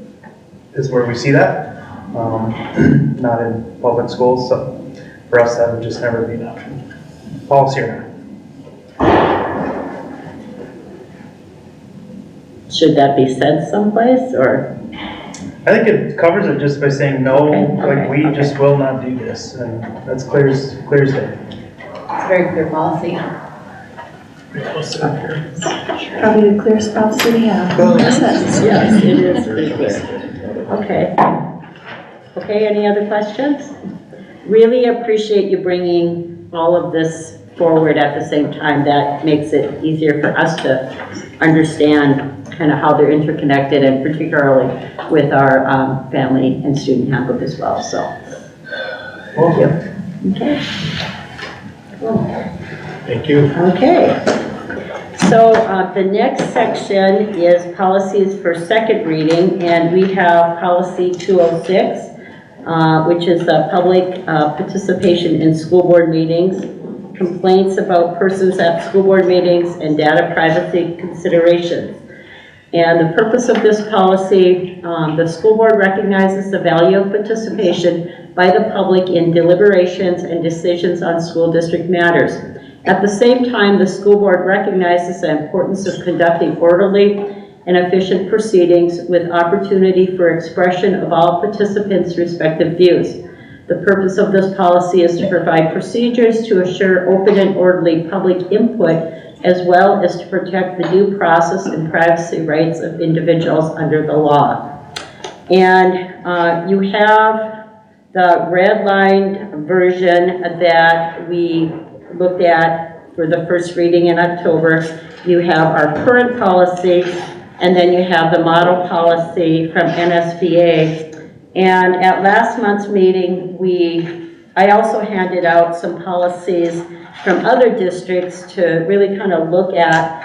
is where we see that, not in public schools. So for us, that would just never be an option. Paul's here Should that be said someplace, or? I think it covers it just by saying no, Okay, we okay. just will not do this, and that's clear as day. It's a very clear policy. Probably the clearest policy we have. Yes, it is pretty clear. Okay. Okay, any other questions? Really appreciate you bringing all of this forward at the same time. That makes it easier for us to understand kind of how they're interconnected, and particularly with our family and student handbook as well, so. Thank you. Okay. Thank you. Okay. So the next section is policies for second reading, and we have policy 206, which is public participation in school board meetings, complaints about persons at school board meetings, and data privacy considerations. And the purpose of this policy, the school board recognizes the value of participation by the public in deliberations and decisions on school district matters. At the same time, the school board recognizes the importance of conducting orderly and efficient proceedings with opportunity for expression of all participants' respective views. The purpose of this policy is to provide procedures to assure open and orderly public input, as well as to protect the due process and privacy rights of individuals under the law. And you have the redlined version that we looked at for the first reading in October. You have our current policy, and then you have the model policy from NSBA. And at last month's meeting, I also handed out some policies from other districts to really kind of look at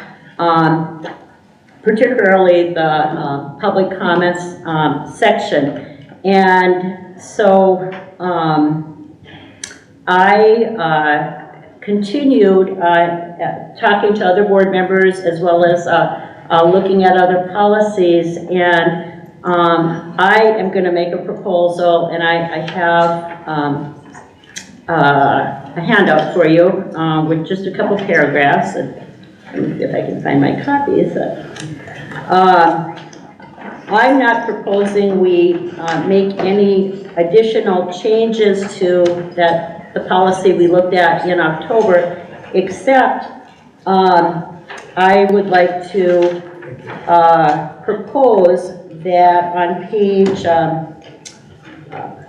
particularly the public comments section. And so I continued talking to other board members, as well as looking at other policies, and I am going to make a proposal, and I have a handout for you with just a couple paragraphs. Let me see if I can find my copies. I'm not proposing we make any additional changes to the policy we looked at in October, except I would like to propose that on page,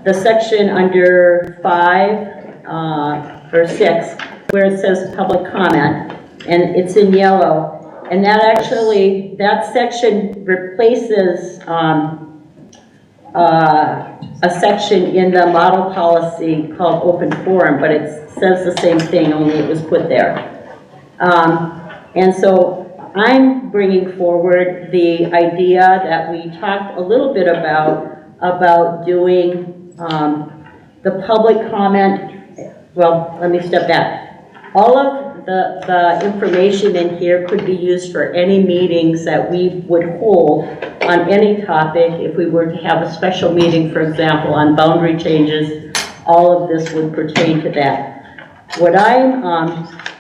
the section under 5 or 6, where it says public comment, and it's in yellow, and that section replaces a section in the model policy called open forum, but it says the same thing, only it was put there. And so I'm bringing forward the idea that we talked a little bit about doing the public comment. Well, let me step back. All of the information in here could be used for any meetings that we would hold on any topic. If we were to have a special meeting, for example, on boundary changes, all of this would pertain to that. What I'm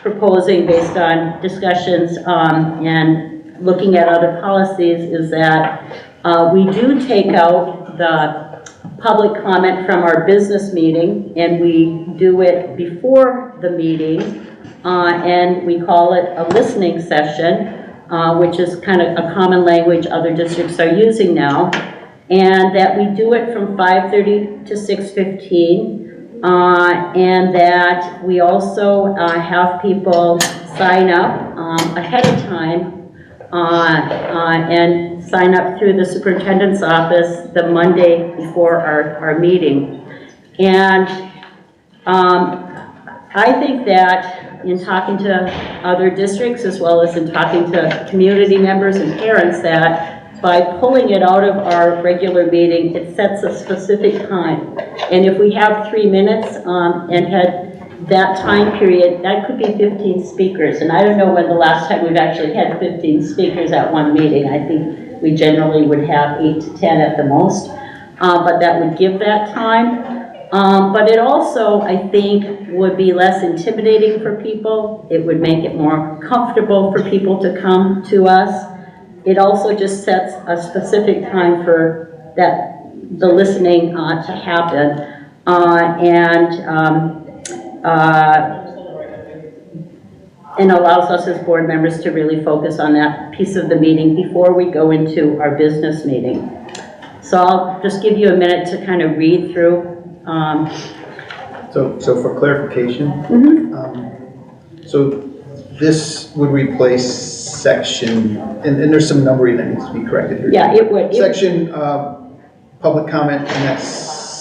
proposing, based on discussions and looking at other policies, is that we do take out the public comment from our business meeting, and we do it before the meeting, and we call it a listening session, which is kind of a common language other districts are using now, and that we do it from 5:30 to 6:15, and that we also have people sign up ahead of time and sign up through the superintendent's office the Monday before our meeting. And I think that in talking to other districts, as well as in talking to community members and parents, that by pulling it out of our regular meeting, it sets a specific time. And if we have 3 minutes and had that time period, that could be 15 speakers. And I don't know when the last time we've actually had 15 speakers at one meeting. I think we generally would have 8 to 10 at the most. But that would give that time. But it also, I think, would be less intimidating for people. It would make it more comfortable for people to come to us. It also just sets a specific time for the listening to happen. And allows us as board members to really focus on that piece of the meeting before we go into our business meeting. So I'll just give you a minute to kind of read through. So for clarification, so this would replace section, and there's some numbering that needs to be corrected here. Yeah, it would. Section, public comment, and that's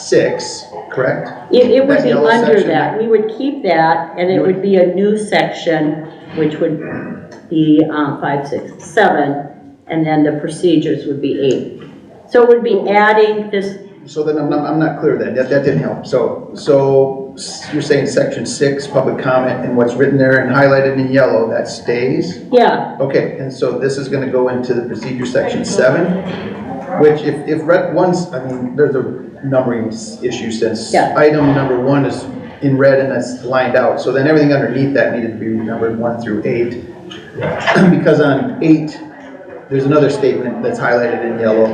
6, correct? It would That be yellow under section that. We would keep that, and it would be a new section, which would be 5, 6, 7, and then the procedures would be 8. So it would be adding this. So then I'm not clear then, that didn't help. So you're saying section 6, public comment, and what's written there and highlighted in yellow, that stays? Yeah. Okay, and so this is gonna go into the procedure section 7, which if read once, I mean, there's a numbering issue since item number 1 is in red and that's lined out. So then everything underneath that needed to be numbered 1 through 8. Because on 8, there's another statement that's highlighted in yellow,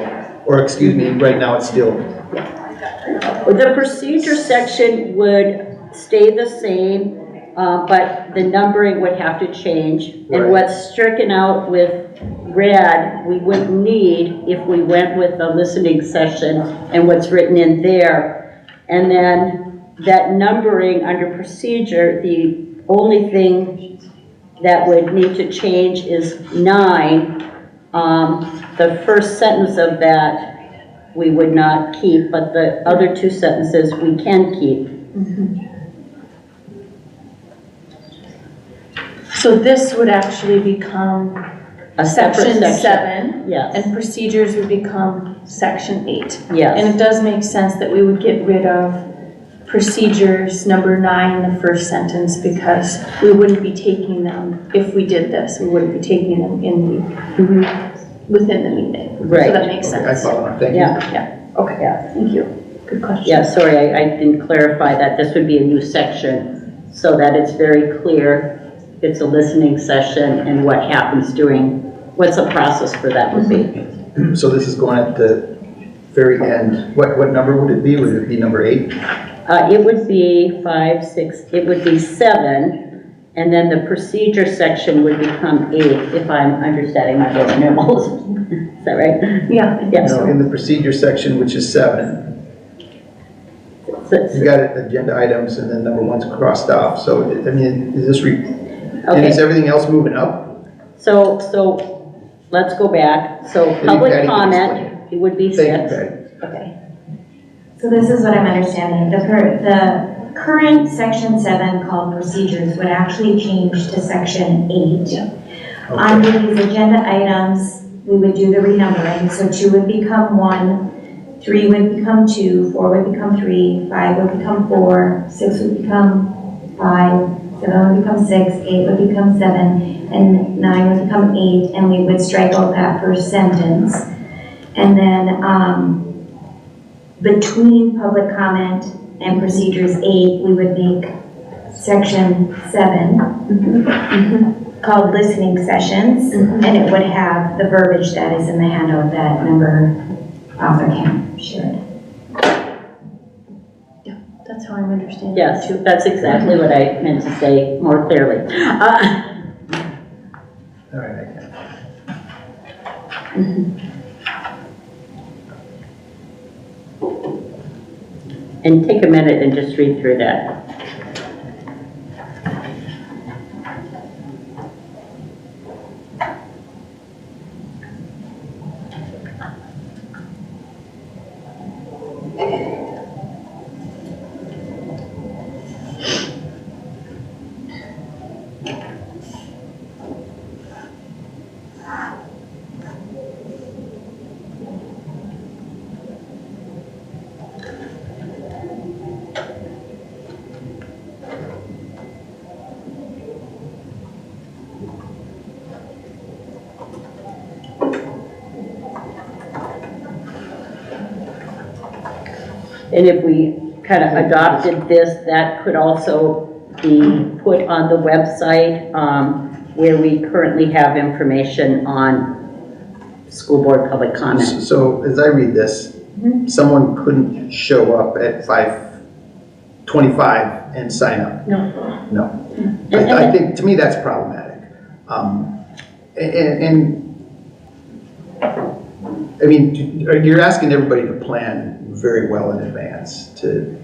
or excuse me, right now it's still. The procedure section would stay the same, but the numbering would have to change. Right. And what's stricken out with red, we wouldn't need if we went with the listening session and what's written in there. And then that numbering under procedure, the only thing that would need to change is 9. The first sentence of that we would not keep, but the other 2 sentences we can keep. So this would actually become A separate section section. 7. Yes. And procedures would become section 8. Yes. And it does make sense that we would get rid of procedures number 9 in the first sentence, because we wouldn't be taking them, if we did this, we wouldn't be taking them within the meeting. Right. So that makes Okay, I sense. follow now, thank you. Yeah, okay, Yeah. thank you. Good question. Yeah, sorry, I didn't clarify that. This would be a new section so that it's very clear it's a listening session and what happens what's the process for that would be. So this is going at the very end. What number would it be? Would it be number 8? It would be 5, 6, it would be 7, and then the procedure section would become 8, if I'm understanding my little memos. Is that right? Yeah. Yes. No, in the procedure section, which is 7, you got agenda items and then number 1's crossed off. So, I mean, is this, and Okay. is everything else moving up? So let's go back. So Maybe public Patty can comment, explain. it would be 6. Thank you, Patty. Okay. So this is what I'm understanding. The current section 7 called procedures would actually change to section 8. Under these agenda items, we would do the renumbering. So 2 would become 1, 3 would become 2, 4 would become 3, 5 would become 4, 6 would become 5, 7 would become 6, 8 would become 7, and 9 would become 8, and we would strike out that first sentence. And then between public comment and procedures 8, we would make section 7 called listening sessions, and it would have the verbiage that is in the handout that member author Cam shared. That's how I'm understanding it Yes, too. that's exactly what I meant to say more clearly. All right, I can. And take a minute and just read through that. And if we kind of adopted this, that could also be put on the website, where we currently have information on school board public comment. So as I read this, someone couldn't show up at 5:25 and sign up. No. No. I think, to me, that's problematic. And I mean, you're asking everybody to plan very well in advance to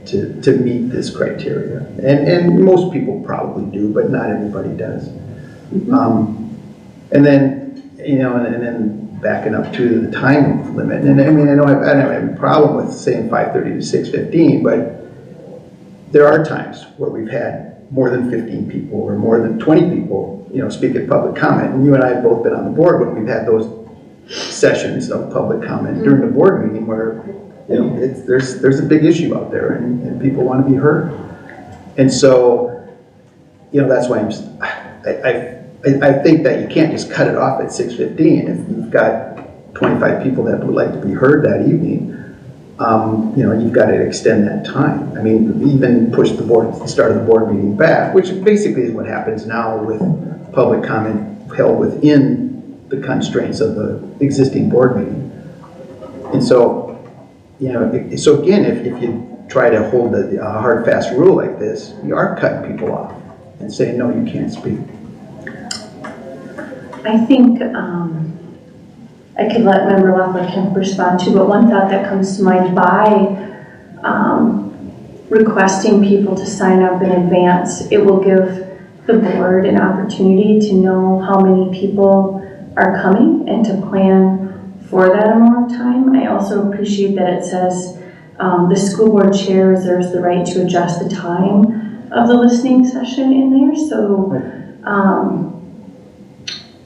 meet this criteria. And most people probably do, but not everybody does. And then, you know, and then backing up to the time limit. And I mean, I don't have a problem with saying 5:30 to 6:15, but there are times where we've had more than 15 people or more than 20 people, you know, speak at public comment. And you and I have both been on the board when we've had those sessions of public comment during the board meeting where, you know, there's a big issue out there and people want to be heard. And so, you know, that's why I think that you can't just cut it off at 6:15. If you've got 25 people that would like to be heard that evening, you know, you've got to extend that time. I mean, even push the start of the board meeting back, which basically is what happens now with public comment held within the constraints of the existing board meeting. And so, you know, so again, if you try to hold a hard, fast rule like this, you are cutting people off and saying, no, you can't speak. I think I could let Member Leffler respond too, but one thought that comes to mind by requesting people to sign up in advance, it will give the board an opportunity to know how many people are coming and to plan for that amount of time. I also appreciate that it says the school board chair reserves the right to adjust the time of the listening session in there. So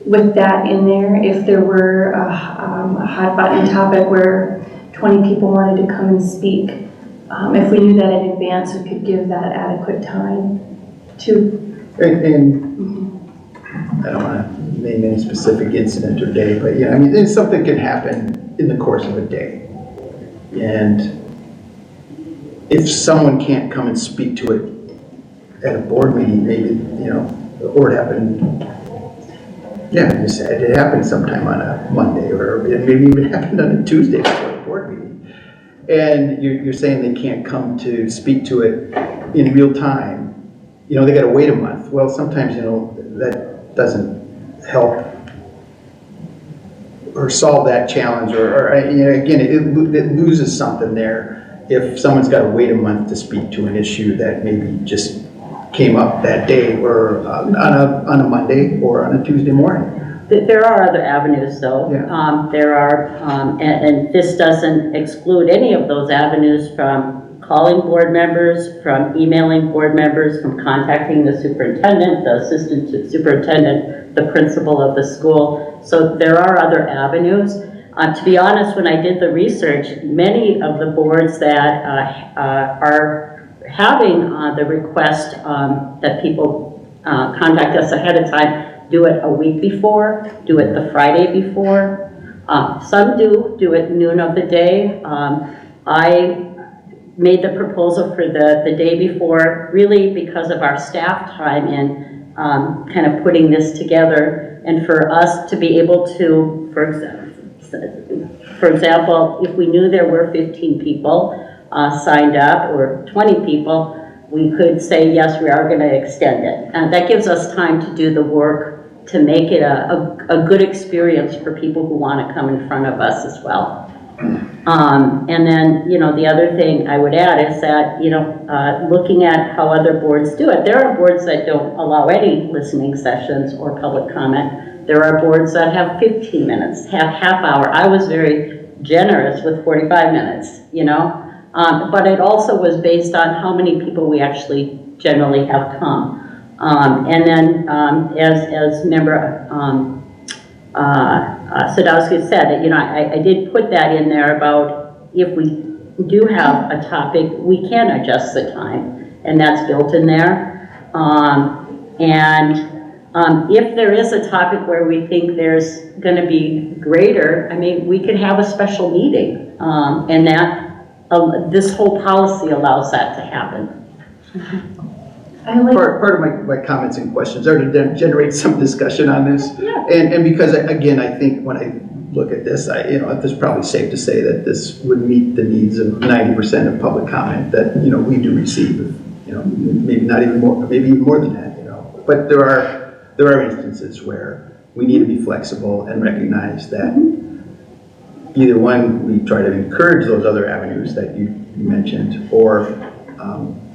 with that in there, if there were a hot button topic where 20 people wanted to come and speak, if we knew that in advance, we could give that adequate time to. And I don't want to name any specific incident or day, but yeah, I mean, something can happen in the course of a day. And if someone can't come and speak to it at a board meeting, maybe, you know, or it happened, yeah, it happened sometime on a Monday, or it maybe even happened on a Tuesday before the board meeting. And you're saying they can't come to speak to it in real time. You know, they got to wait a month. Well, sometimes, you know, that doesn't help or solve that challenge, or you know, again, it loses something there if someone's got to wait a month to speak to an issue that maybe just came up that day, or on a Monday or on a Tuesday morning. There are other avenues, though. Yeah. There are, and this doesn't exclude any of those avenues, from calling board members, from emailing board members, from contacting the superintendent, the assistant superintendent, the principal of the school. So there are other avenues. To be honest, when I did the research, many of the boards that are having the request that people contact us ahead of time do it a week before, do it the Friday before. Some do it noon of the day. I made the proposal for the day before, really because of our staff time in kind of putting this together, and for us to be able to, for example, if we knew there were 15 people signed up, or 20 people, we could say, yes, we are going to extend it. And that gives us time to do the work to make it a good experience for people who want to come in front of us as well. And then, you know, the other thing I would add is that, you know, looking at how other boards do it, there are boards that don't allow any listening sessions or public comment. There are boards that have 15 minutes, half hour. I was very generous with 45 minutes, you know, but it also was based on how many people we actually generally have come. And then, as member Sadowski said, you know, I did put that in there about if we do have a topic, we can adjust the time, and that's built in there. If there is a topic where we think there's going to be greater, I mean, we could have a special meeting, and that this whole policy allows that to happen. I like, Part of my comments and questions are to generate some discussion on this. Yeah. And because, again, I think when I look at this, it's probably safe to say that this would meet the needs of 90% of public comment that, we do receive, maybe not even more, maybe even more than that, But there are instances where we need to be flexible and recognize that either one, we try to encourage those other avenues that you mentioned, or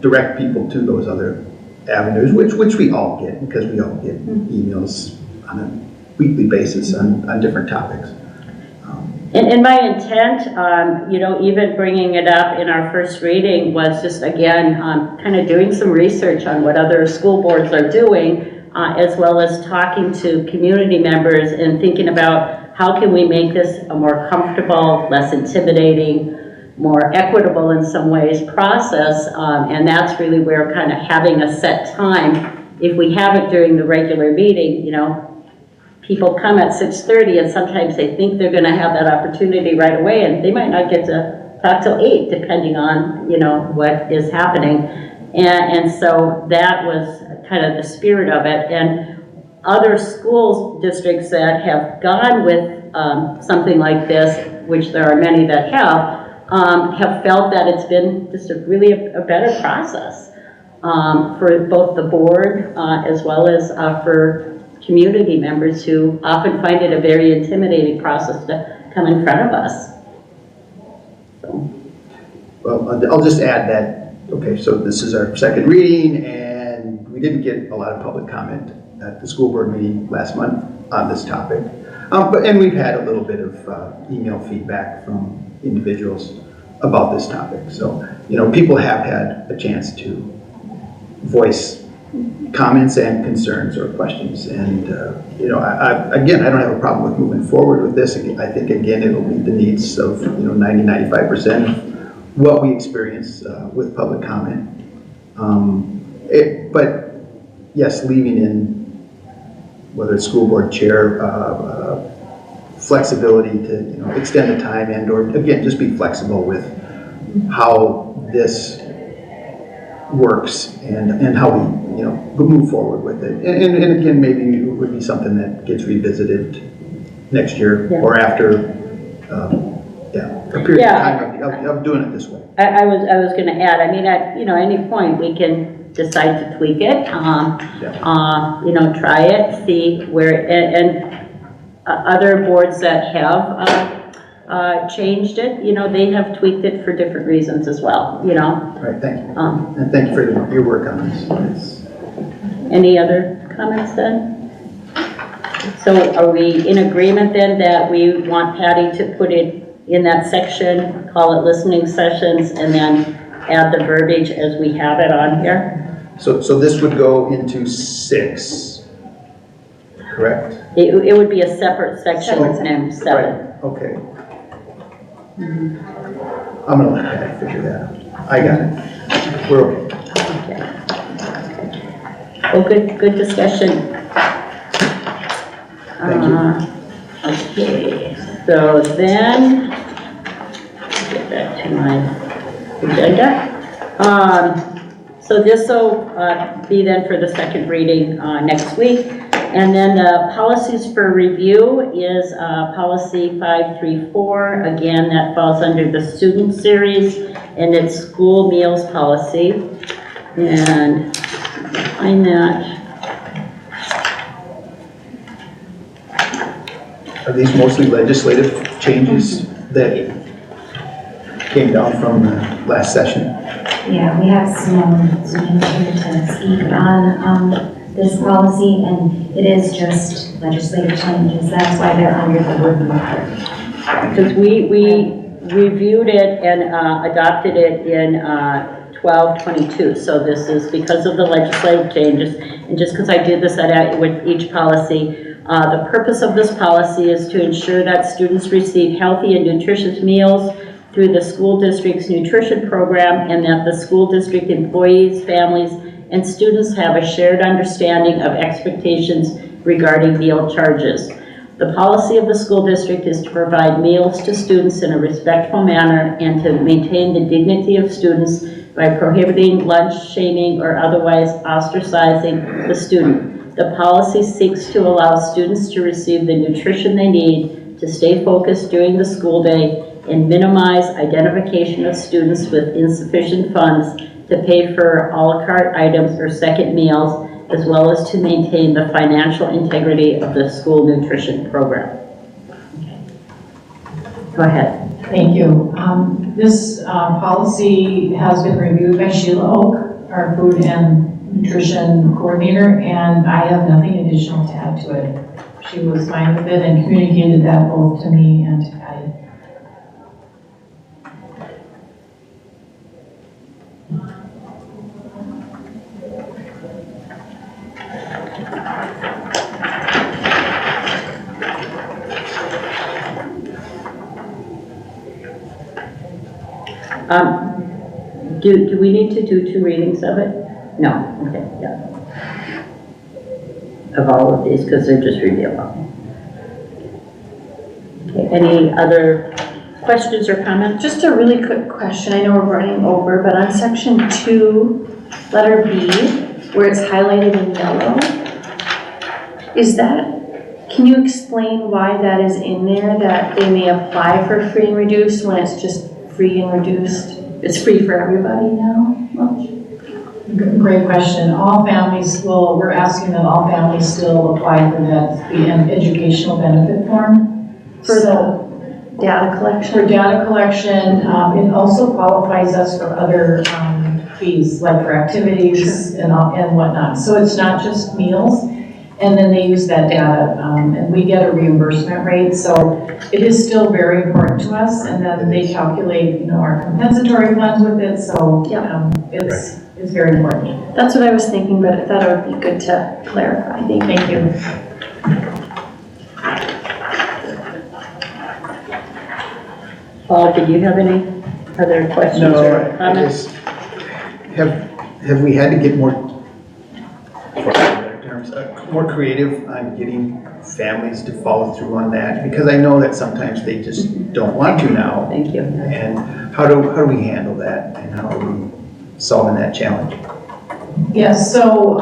direct people to those other avenues, which we all get, because we all get emails on a weekly basis on different topics. And my intent, even bringing it up in our first reading was just, again, kind of doing some research on what other school boards are doing, as well as talking to community members and thinking about how can we make this a more comfortable, less intimidating, more equitable in some ways process, and that's really where kind of having a set time, if we have it during the regular meeting, people come at 6:30 and sometimes they think they're going to have that opportunity right away, and they might not get to talk till 8, depending on, what is happening. And so that was kind of the spirit of it. And other school districts that have gone with something like this, which there are many that have felt that it's been just a better process for both the board as well as for community members who often find it a very intimidating process to come in front of us. So. Well, I'll just add that, okay, so this is our second reading, and we didn't get a lot of public comment at the school board meeting last month on this topic. And we've had a little bit of email feedback from individuals about this topic. So, people have had a chance to voice comments and concerns or questions. And, I don't have a problem with moving forward with this. I think, again, it'll meet the needs of, 90-95% of what we experience with public comment. But, yes, leaving in, whether it's school board chair, flexibility to, extend the time and, or, again, just be flexible with how this works and how we, move forward with it. And again, maybe it would be something that gets revisited next year or after, a period of time of doing it this way. I was going to add, at, any point we can decide to tweak it, try it, see where, and other boards that have changed it, they have tweaked it for different reasons as well, Right, thank you. And thank you for your work on this. Any other comments then? So are we in agreement then that we want Patty to put it in that section, call it listening sessions, and then add the verbiage as we have it on here? So this would go into 6, correct? It would be a separate section named 7. Right, okay. I'm gonna let Patty figure that out. I got it. We're okay. Okay. Well, good discussion. Thank you. Okay, so then, get back to my agenda. So this will be then for the second reading next week. And then the policies for review is policy 534. Again, that falls under the student series, and it's school meals policy. And find that. Are these mostly legislative changes that came down from the last session? Yeah, we have some here to speak on this policy, and it is just legislative changes. That's why they're under the review part. Because we reviewed it and adopted it in 12/22. So this is because of the legislative changes, and just because I did this with each policy. The purpose of this policy is to ensure that students receive healthy and nutritious meals through the school district's nutrition program, and that the school district employees, families, and students have a shared understanding of expectations regarding meal charges. The policy of the school district is to provide meals to students in a respectful manner and to maintain the dignity of students by prohibiting lunch, shaming, or otherwise ostracizing the student. The policy seeks to allow students to receive the nutrition they need to stay focused during the school day and minimize identification of students with insufficient funds to pay for a la carte items or second meals, as well as to maintain the financial integrity of the school nutrition program. Go ahead. Thank you. This policy has been reviewed by Sheila Oak, our food and nutrition coordinator, and I have nothing additional to add to it. She was fine with it and communicated that both to me and to Patty. Do we need to do 2 readings of it? No, okay, yeah. Of all of these, because they're just review. Okay, any other questions or comments? Just a really quick question, I know we're running over, but on section 2, letter B, where it's highlighted in yellow, is that, can you explain why that is in there, that they may apply for free and reduced when it's just free and reduced? It's free for everybody now? Great question. All families will, we're asking that all families still apply for that, the educational benefit form. For the data collection? For data collection, it also qualifies us for other fees, like for activities and whatnot. So it's not just meals, and then they use that data, and we get a reimbursement rate. So it is still very important to us, and then they calculate, our compensatory funds with it. So it's very important. That's what I was thinking, but I thought it would be good to clarify. Thank you. Paul, did you have any other questions or No, I comments? just, have we had to get more, for better terms, more creative on getting families to follow through on that? Because I know that sometimes they just don't want to now. Thank you. And how do we handle that, and how are we solving that challenge? Yes, so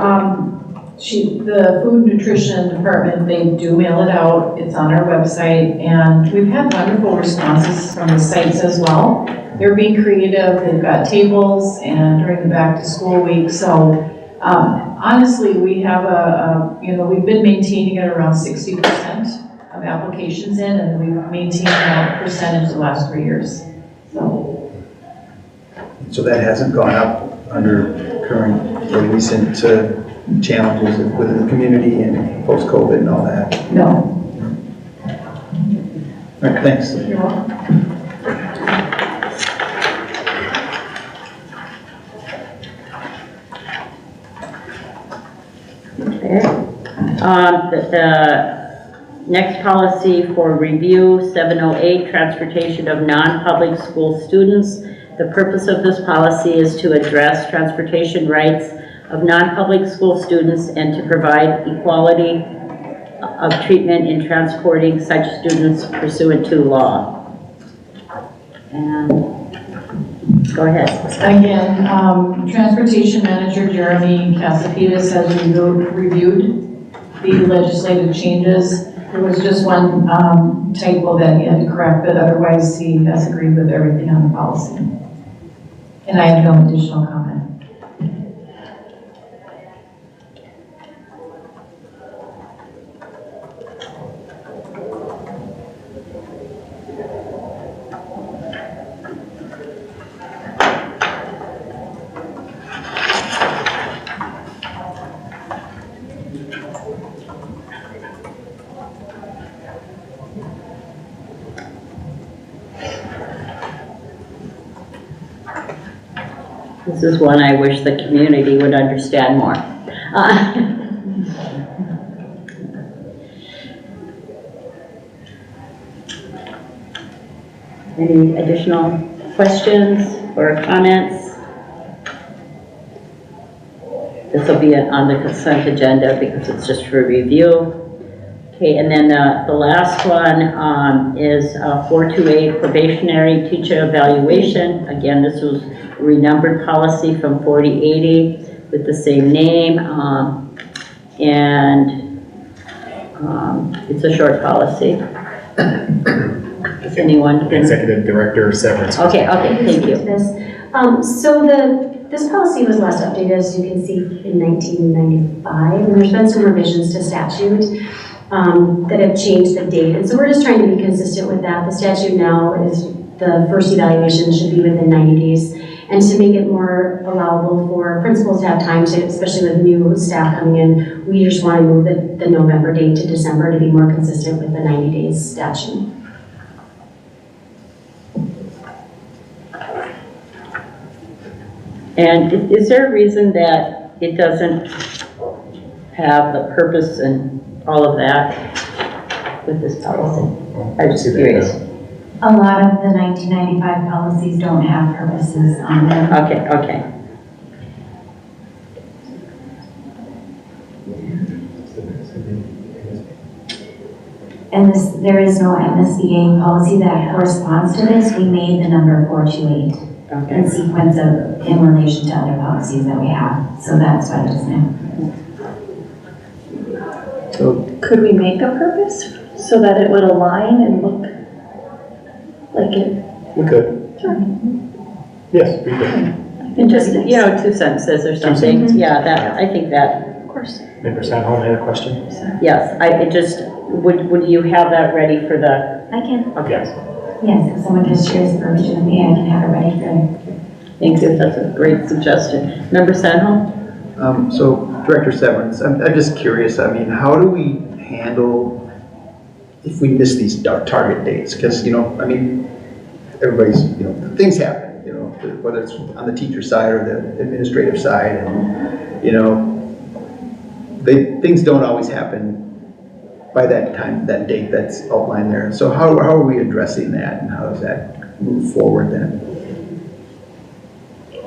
the food nutrition department, they do mail it out. It's on our website, and we've had wonderful responses from the sites as well. They're being creative. They've got tables and during the back to school week. So honestly, we have we've been maintaining it around 60% of applications in, and we've maintained that percentage the last 3 years. So that hasn't gone up under current or recent challenges within the community and post-COVID and all that? No. All right, thanks. You're welcome. Okay. The next policy for review, 708, transportation of non-public school students. The purpose of this policy is to address transportation rights of non-public school students and to provide equality of treatment in transporting such students pursuant to law. And go ahead. Again, Transportation Manager Jeremy Casafidas has reviewed the legislative changes. There was just one typo that he had to correct, but otherwise he has agreed with everything on the policy. And I have no additional comment. This is one I wish the community would understand more. Any additional questions or comments? This will be on the consent agenda because it's just for review. Okay, and then the last one is 428 probationary teacher evaluation. Again, this was a renumbered policy from 4080 with the same name. And it's a short policy. Does anyone? Executive Director severance. Okay, thank you. So this policy was last updated, as you can see, in 1995, and there's been some revisions to statute that have changed the date, and so we're just trying to be consistent with that. The statute now is the first evaluation should be within 90 days, and to make it more allowable for principals to have time to, especially with new staff coming in, we just want to move the November date to December to be more consistent with the 90 days statute. And is there a reason that it doesn't have the purpose and all of that with this policy? I'm just curious. A lot of the 1995 policies don't have purposes on them. Okay. And there is no MSBA policy that corresponds to this. We made the number 428 in sequence of, in relation to other policies that we have. So that's why it doesn't have. So, Could we make a purpose so that it would align and look like it? We could. Sure. Yes, we could. And just, 2 sentences or something. Yeah, I think that, Of course. Member Sandholm had a question? yes, would you have that ready for the, I can. okay. Yes, if someone just shares the version with me, I can have it ready for. Thank you, that's a great suggestion. Member Sandholm? So Director Severance, I'm just curious, I mean, how do we handle if we miss these target dates? Because, everybody's, things happen, whether it's on the teacher side or the administrative side, and, things don't always happen by that time, that date that's outlined there. So how are we addressing that, and how does that move forward then?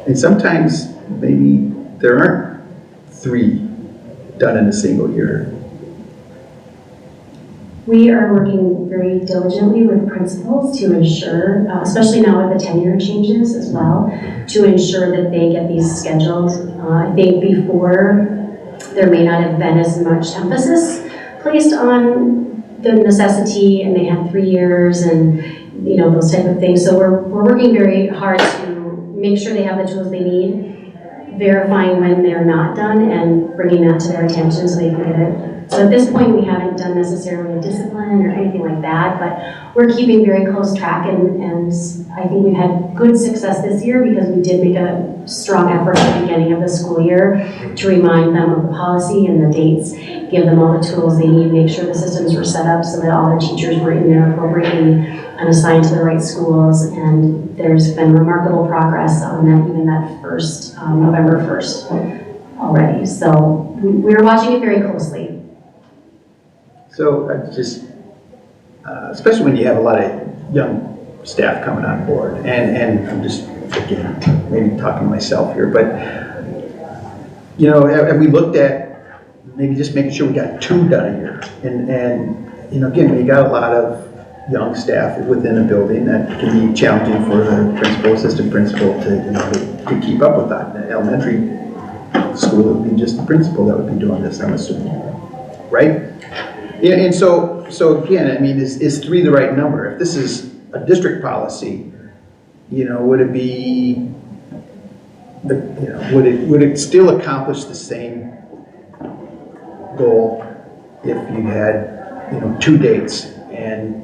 And sometimes maybe there aren't 3 done in a single year. We are working very diligently with principals to ensure, especially now with the tenure changes as well, to ensure that they get these scheduled. I think before, there may not have been as much emphasis placed on the necessity, and they had 3 years and, those type of things. So we're working very hard to make sure they have the tools they need, verifying when they're not done and bringing that to their attention so they can get it. So at this point, we haven't done necessarily a discipline or anything like that, but we're keeping very close track, and I think we've had good success this year because we did make a strong effort at the beginning of the school year to remind them of the policy and the dates, give them all the tools they need, make sure the systems were set up so that all the teachers were in there appropriately and assigned to the right schools, and there's been remarkable progress on that, even that first, November 1st already. So we're watching it very closely. So I just, especially when you have a lot of young staff coming on board, and I'm just, again, maybe talking to myself here, but, have we looked at maybe just making sure we got 2 done a year? And again, when you got a lot of young staff within a building, that can be challenging for the principal, assistant principal to keep up with that. In elementary school, it would be just the principal that would be doing this, I'm assuming, right? Yeah, and so again, I mean, is 3 the right number? If this is a district policy, would it be, would it still accomplish the same goal if you had, 2 dates and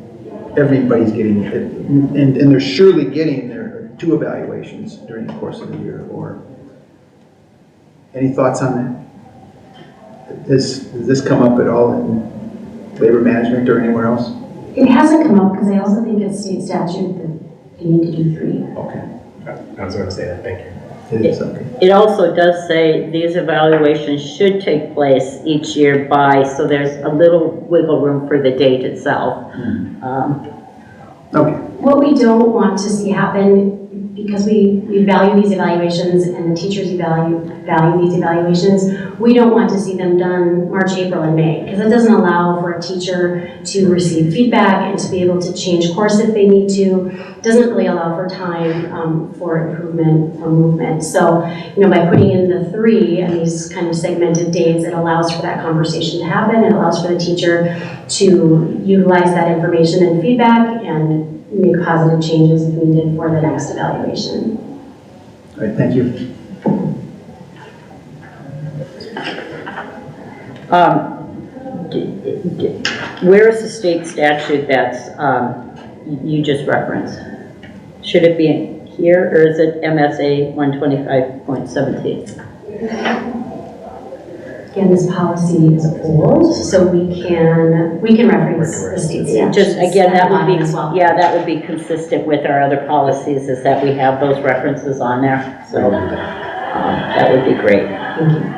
everybody's getting it, and they're surely getting their 2 evaluations during the course of the year? Or any thoughts on that? Does this come up at all in labor management or anywhere else? It hasn't come up because I also think it's state statute that you need to do 3. Okay. I was going to say that, thank you. It is okay. It also does say these evaluations should take place each year by, so there's a little wiggle room for the date itself. Okay. What we don't want to see happen because we value these evaluations and the teachers value these evaluations, we don't want to see them done March, April, and May, because it doesn't allow for a teacher to receive feedback and to be able to change course if they need to. It doesn't really allow for time for improvement or movement. So, by putting in the 3 and these kind of segmented dates, it allows for that conversation to happen. It allows for the teacher to utilize that information and feedback and make positive changes if needed for the next evaluation. All right, thank you. Where is the state statute that's, you just referenced? Should it be here, or is it MSA 125.17? Again, this policy is old, so we can reference the state statutes. Just, again, that would be, as well. yeah, that would be consistent with our other policies, is that we have those references on there, so that would be great. Thank you.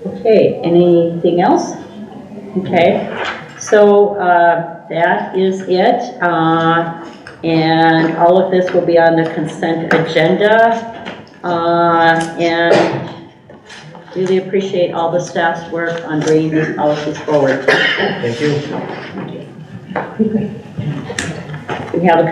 Okay, anything else? Okay, so that is it. And all of this will be on the consent agenda. And really appreciate all the staff's work on bringing these policies forward. Thank you. We have a